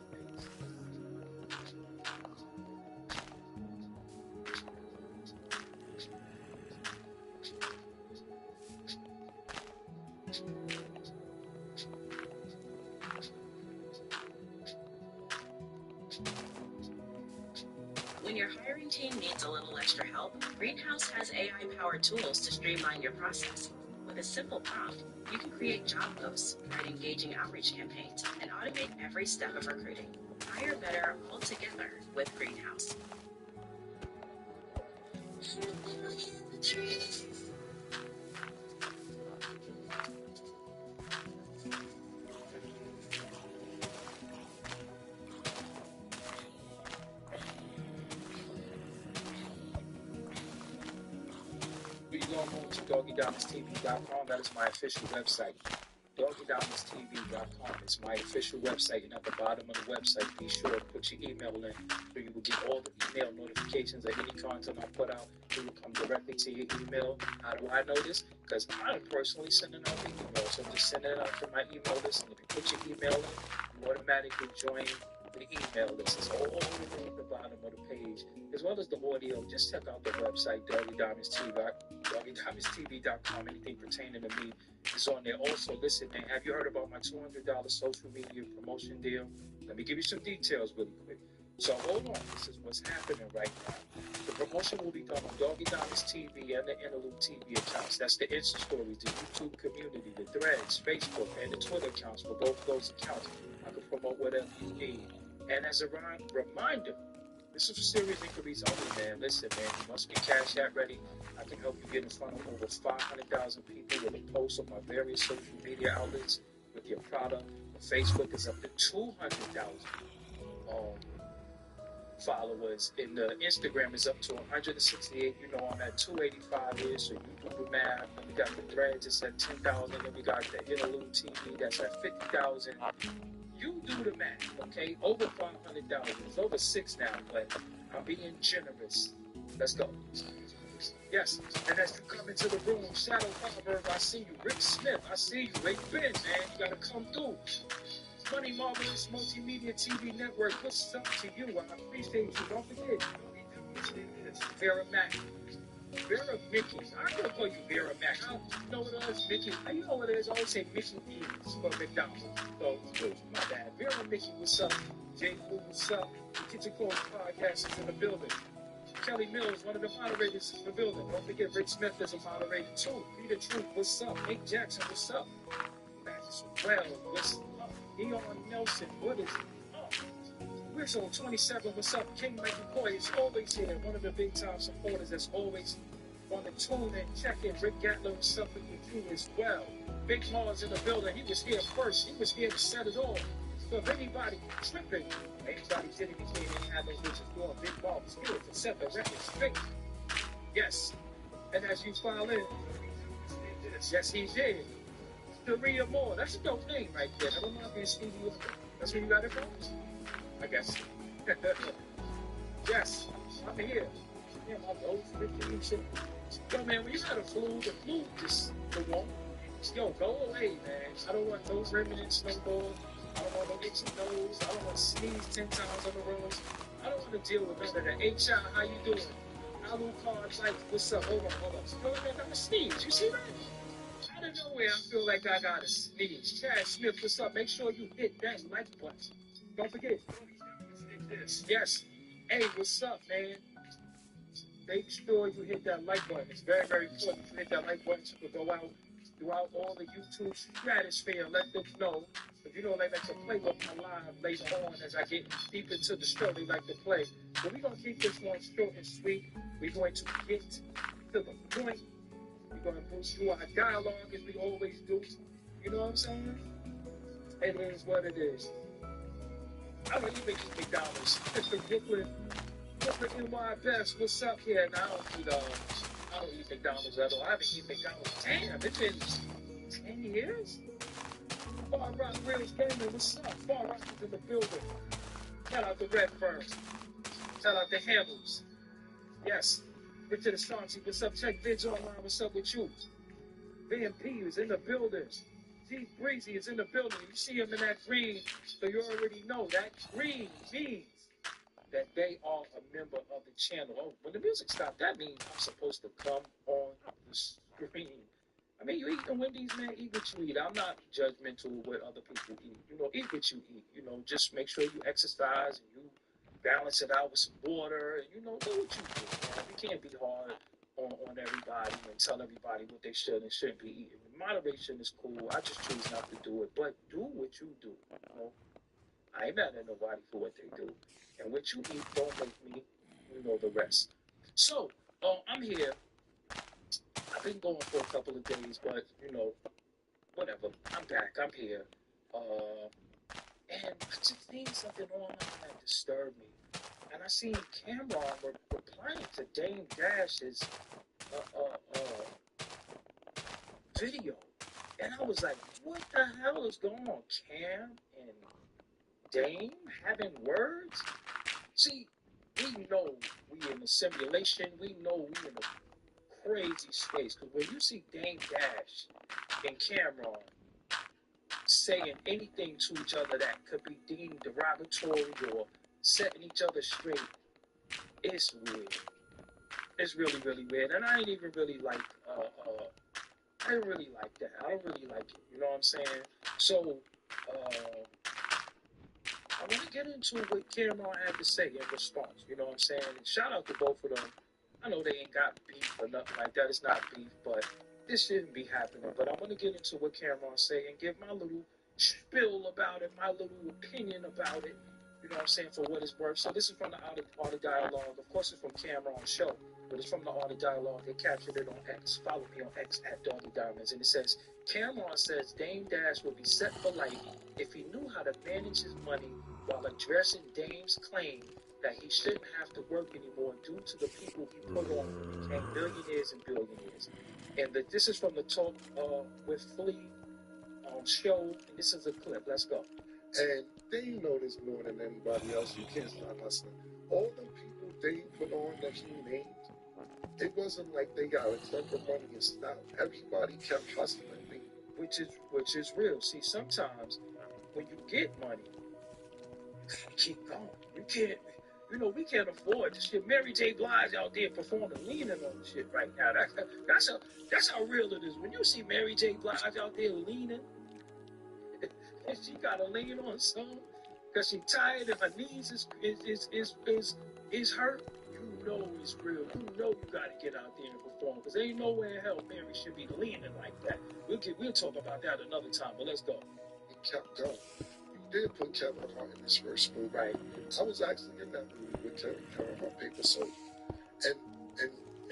When your hiring team needs a little extra help, Greenhouse has AI-powered tools to streamline your process. With a simple prompt, you can create job posts, write engaging outreach campaigns, and automate every step of recruiting. Hire better altogether with Greenhouse. Please go on to DoggyDiamondsTV.com. That is my official website. DoggyDiamondsTV.com is my official website, and at the bottom of the website, be sure to put your email in so you will get all the email notifications of any content I put out. It will come directly to your email. How do I know this? Because I'm personally sending out the email, so I'm just sending it out to my email list, and if you put your email in, you automatically join the email list. It's all the way at the bottom of the page, as well as the audio. Just check out the website, DoggyDiamondsTV.com. Anything pertaining to me is on there. Also, listen, man, have you heard about my $200 social media promotion deal? Let me give you some details really quick. So hold on, this is what's happening right now. The promotion will be done on Doggy Diamonds TV and the Interlude TV accounts. That's the Insta stories, the YouTube community, the Threads, Facebook, and the Twitter accounts. For both of those accounts, I can promote whatever you need. And as a reminder, this is for serious inquiries only, man. Listen, man, you must be Cash App ready. I can help you get in front of over 500,000 people with a post on my various social media outlets with your product. Facebook is up to 200,000 followers. And the Instagram is up to 168. You know I'm at 285 here, so you do the math. And we got the Threads, it's at 10,000. And we got the Interlude TV, that's at 50,000. You do the math, okay? Over 500,000. It's over 6 now, but I'm being generous. Let's go. Yes, and as you come into the room, Shadow Harburg, I see you. Rick Smith, I see you. Ray Ben, man, you gotta come through. Money Marvelous Multimedia TV Network, what's up to you? I appreciate you. Don't forget, Vera Mack, Vera Mickey. I'm gonna call you Vera Mac. You know what it is, Mickey? You know what it is? I always say Mickey D's for McDonald's. So, my bad. Vera Mickey, what's up? Jay Blue, what's up? The Kitchen Close podcast is in the building. Kelly Mills, one of the moderators in the building. Don't forget Rick Smith is a moderator too. Peter Truth, what's up? Nick Jackson, what's up? Max Well, what's up? Eon Nelson, what is up? We're so 27, what's up? King Mike McCoy is always here. One of the big time supporters that's always on the tune and check in. Rick Gatler, what's up with you as well? Big Mars in the building. He was here first. He was here to set it all. So if anybody tripping, anybody did it, he can't have those bitches going. Big Ball was here to set the record straight. Yes. And as you file in, yes, he did. Sharia Moore. That's a dope name right there. That reminds me of Stevie Wonder. That's where you got it from? I guess. Yes. I'm here. Yeah, my nose 15 shit. Yo, man, when you had the flu just go on. Yo, go away, man. I don't want those remnants no more. I don't want no itchy nose. I don't want to sneeze 10 times on the road. I don't want to deal with none of that. Hey, child, how you doing? Alu cards, like, what's up? Hold on. Yo, man, I'm a sneeze. You see that? Out of nowhere, I feel like I got to sneeze. Chad Smith, what's up? Make sure you hit that like button. Don't forget. Yes. Hey, what's up, man? Make sure you hit that like button. It's very, very important. You hit that like button so you can go out throughout all the YouTube stratosphere and let them know. If you know they like to play with my live later on as I get deep into the show, they like to play. But we're going to keep this one short and sweet. We're going to get to the point. We're going to move through our dialogue as we always do. You know what I'm saying? It is what it is. I don't even eat McDonald's. It's the Brooklyn NY Best. What's up here? Now, I don't eat McDonald's at all. I haven't eaten McDonald's. Damn, it's been 10 years? Far Rock Reels Gaming, what's up? Far Rock is in the building. Shout out to Redfern. Shout out to Hamels. Yes. Richard Asante, what's up? Check Vids Online, what's up with you? Van P is in the building. G Breezy is in the building. You see him in that green, so you already know that green means that they are a member of the channel. Oh, when the music stops, that means I'm supposed to come on the screen. I mean, you eat the Wendy's, man, eat what you eat. I'm not judgmental of what other people eat. You know, eat what you eat. You know, just make sure you exercise and you balance it out with some water. And, you know, do what you do, man. You can't be hard on everybody and tell everybody what they should and shouldn't be eating. Moderation is cool. I just choose not to do it. But do what you do, you know. I ain't mad at nobody for what they do. And what you eat don't make me, you know, the rest. So, I'm here. I've been going for a couple of days, but, you know, whatever. I'm back. I'm here. And I just seen something online that disturbed me. And I seen Cameron replying to Dame Dash's video. And I was like, what the hell is going on? Cam and Dame having words? See, we know we in a simulation. We know we in a crazy space. Because when you see Dame Dash and Cameron saying anything to each other that could be deemed derogatory or setting each other straight, it's weird. It's really, really weird. And I ain't even really like, I didn't really like that. I don't really like it. You know what I'm saying? So, I want to get into what Cameron had to say in response. You know what I'm saying? And shout out to both of them. I know they ain't got beef or nothing like that. It's not beef, but this shouldn't be happening. But I want to get into what Cameron said and give my little spiel about it, my little opinion about it. You know what I'm saying? For what it's worth. So this is from the Art of Dialogue. Of course, it's from Cameron's show, but it's from the Art of Dialogue. They captured it on X. Follow me on X at Doggy Diamonds. And it says, Cameron says Dame Dash would be set for life if he knew how to manage his money while addressing Dame's claim that he shouldn't have to work anymore due to the people he put on who became millionaires and billionaires. And this is from the Talk with Flea show. And this is a clip. Let's go. And they know this more than anybody else. You can't stop hustling. All the people they put on that he named, it wasn't like they got a ton of money and stuff. Everybody kept hustling. Which is real. See, sometimes when you get money, you gotta keep going. You can't. You know, we can't afford this shit. Mary J. Blige out there performing leaning on the shit right now. That's how real it is. When you see Mary J. Blige out there leaning, and she got to lean on something because she tired and her knees is hurt. You know it's real. You know you got to get out there and perform because ain't nowhere in hell Mary should be leaning like that. We'll talk about that another time. But let's go. He kept going. He did put Kevin Hart in his first movie. Right. I was actually in that movie with Kevin Hart, Paper Soldier,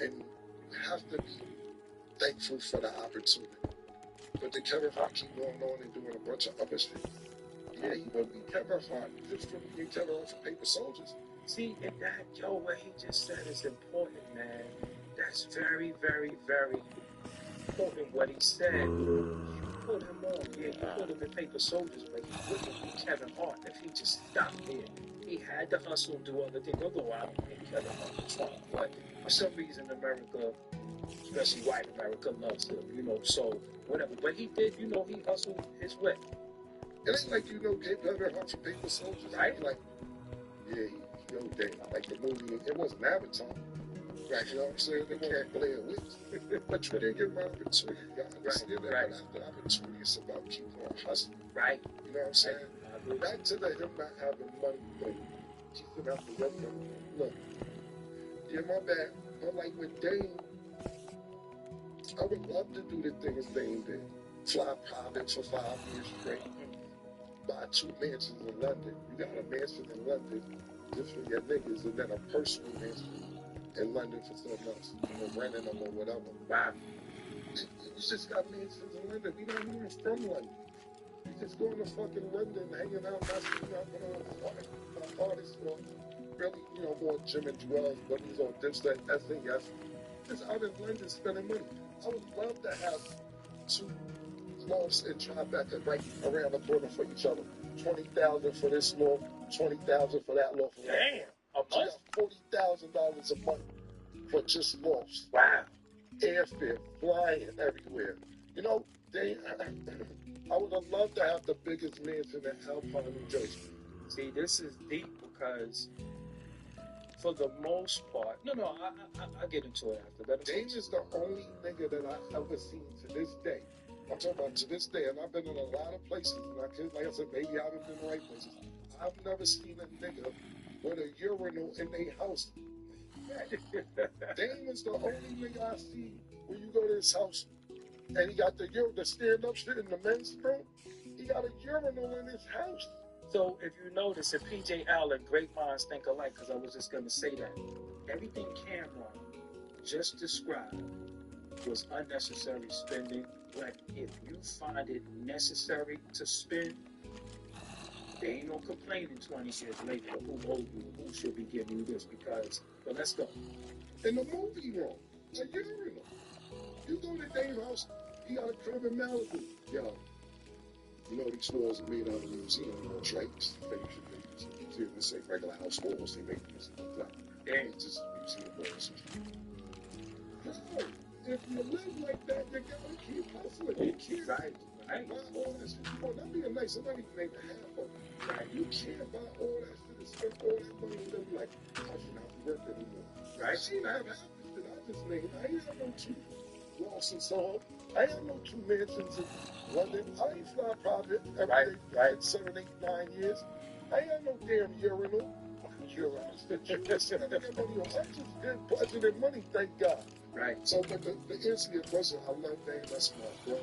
and you have to be thankful for the opportunity. But did Kevin Hart keep going on and doing a bunch of other shit? Yeah, he would be Kevin Hart just from being Kevin Hart for Paper Soldiers. See, and that, what he just said is important, man. That's very, very, very important what he said. You put him on, yeah, you put him in Paper Soldiers, but he wouldn't be Kevin Hart if he just stopped there. He had to hustle and do other things. Although I don't think Kevin Hart was wrong, but for some reason America, especially white America, loves him, so whatever. But he did, he hustled his way. It ain't like Kevin Hart for Paper Soldiers, right? Like, yeah, like the movie, it wasn't Avatar. Right, you know what I'm saying? They can't play a witch. But you didn't give my opportunity. Right. But after opportunity, it's about keeping on hustling. Right. You know what I'm saying? Back to him not having money, but keeping out the rest of it. Look, yeah, my bad. But like with Dame, I would love to do the things Dame did. Fly private for 5 years straight. Buy 2 mansions in London. You got a mansion in London just for your niggas, and then a personal mansion in London for something else, renting them or whatever. Wow. You just got mansions in London. We not even from London. You just going to fucking London, hanging out, not seeing out my artists, or really, more Jim and Joel, buddies on Dipset, SAS. Just out in London spending money. I would love to have 2 lofts in Tribeca right around the corner for each other. 20,000 for this loft, 20,000 for that loft. Damn. A month? $40,000 a month for just lofts. Wow. Airfare, flying everywhere. I would have loved to have the biggest mansion in Alpine, New Jersey. See, this is deep because for the most part, I'll get into it after. Dame is the only nigga that I've ever seen to this day. I'm talking about to this day, and I've been in a lot of places, and like I said, maybe I haven't been in the right places. I've never seen a nigga with a urinal in their house. Dame is the only nigga I see when you go to his house and he got the stand-up shit in the men's room. He got a urinal in his house. So if you notice, in P.J. Allen, great minds think alike, because I was just going to say that. Everything Cameron just described was unnecessary spending, but if you find it necessary to spend, there ain't no complaining 20 years later who owed you, who should be giving you this, because, but let's go. In the movie room, a urinal. You go to Dame's house, he got a crib in Malibu. Yo, these walls are made out of museum drapes. They should say regular house walls, they make these like that. Just museum walls. If you live like that, you gotta keep hustling. You can't buy all that shit you want. That'd be a nice money to make a half of. Right? You can't buy all that shit and spend all that money and then be like, I should not work anymore. Right? I have half the shit I just made. I ain't have no 2 lofts in Soho. I have no 2 mansions in London. I ain't fly private every day, right? 7, 8, 9 years. I ain't have no damn urinal. Urinals. I just did budgeted money, thank God. Right. So, but the answer to your question, I love Dame. That's my bro.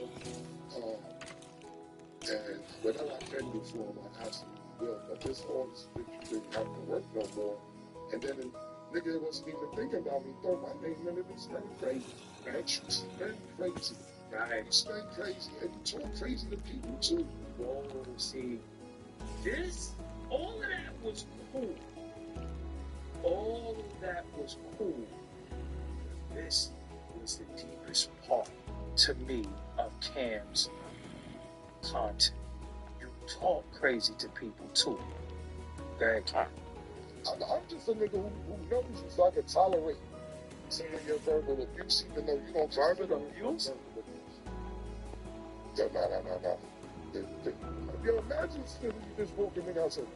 And whatever I can do for him, I absolutely will. But this all this didn't have to work no more. And then the nigga wasn't even thinking about me. Throw my name in it and spend crazy. Right? You spend crazy. Right. You spend crazy. And you talk crazy to people too. Whoa, see, all of that was cool. All of that was cool. This was the deepest part to me of Cam's content. You talk crazy to people too. Go ahead, Cam. I'm just a nigga who knows you, so I can tolerate some of your verbal abuse, even though you don't verbal abuse. No. Yo, imagine you just walking in outside.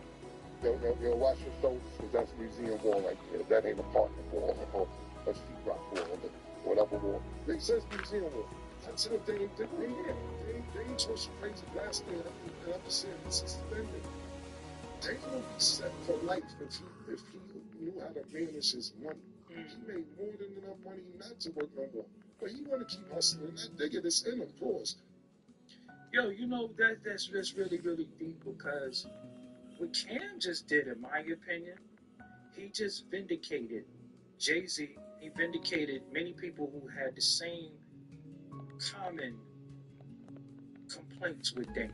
They'll watch your shoulders because that's museum wall right there. That ain't apartment wall or a sheetrock wall or whatever wall. It says museum wall. That's it. They ain't supposed to raise a glass there and understand it's suspended. They gonna be set for life if he knew how to manage his money. He made more than enough money not to work no more. But he want to keep hustling. That nigga that's in him, pause. Yo, that's really, really deep because what Cam just did, in my opinion, he just vindicated Jay-Z. He vindicated many people who had the same common complaints with Dame.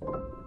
Bye.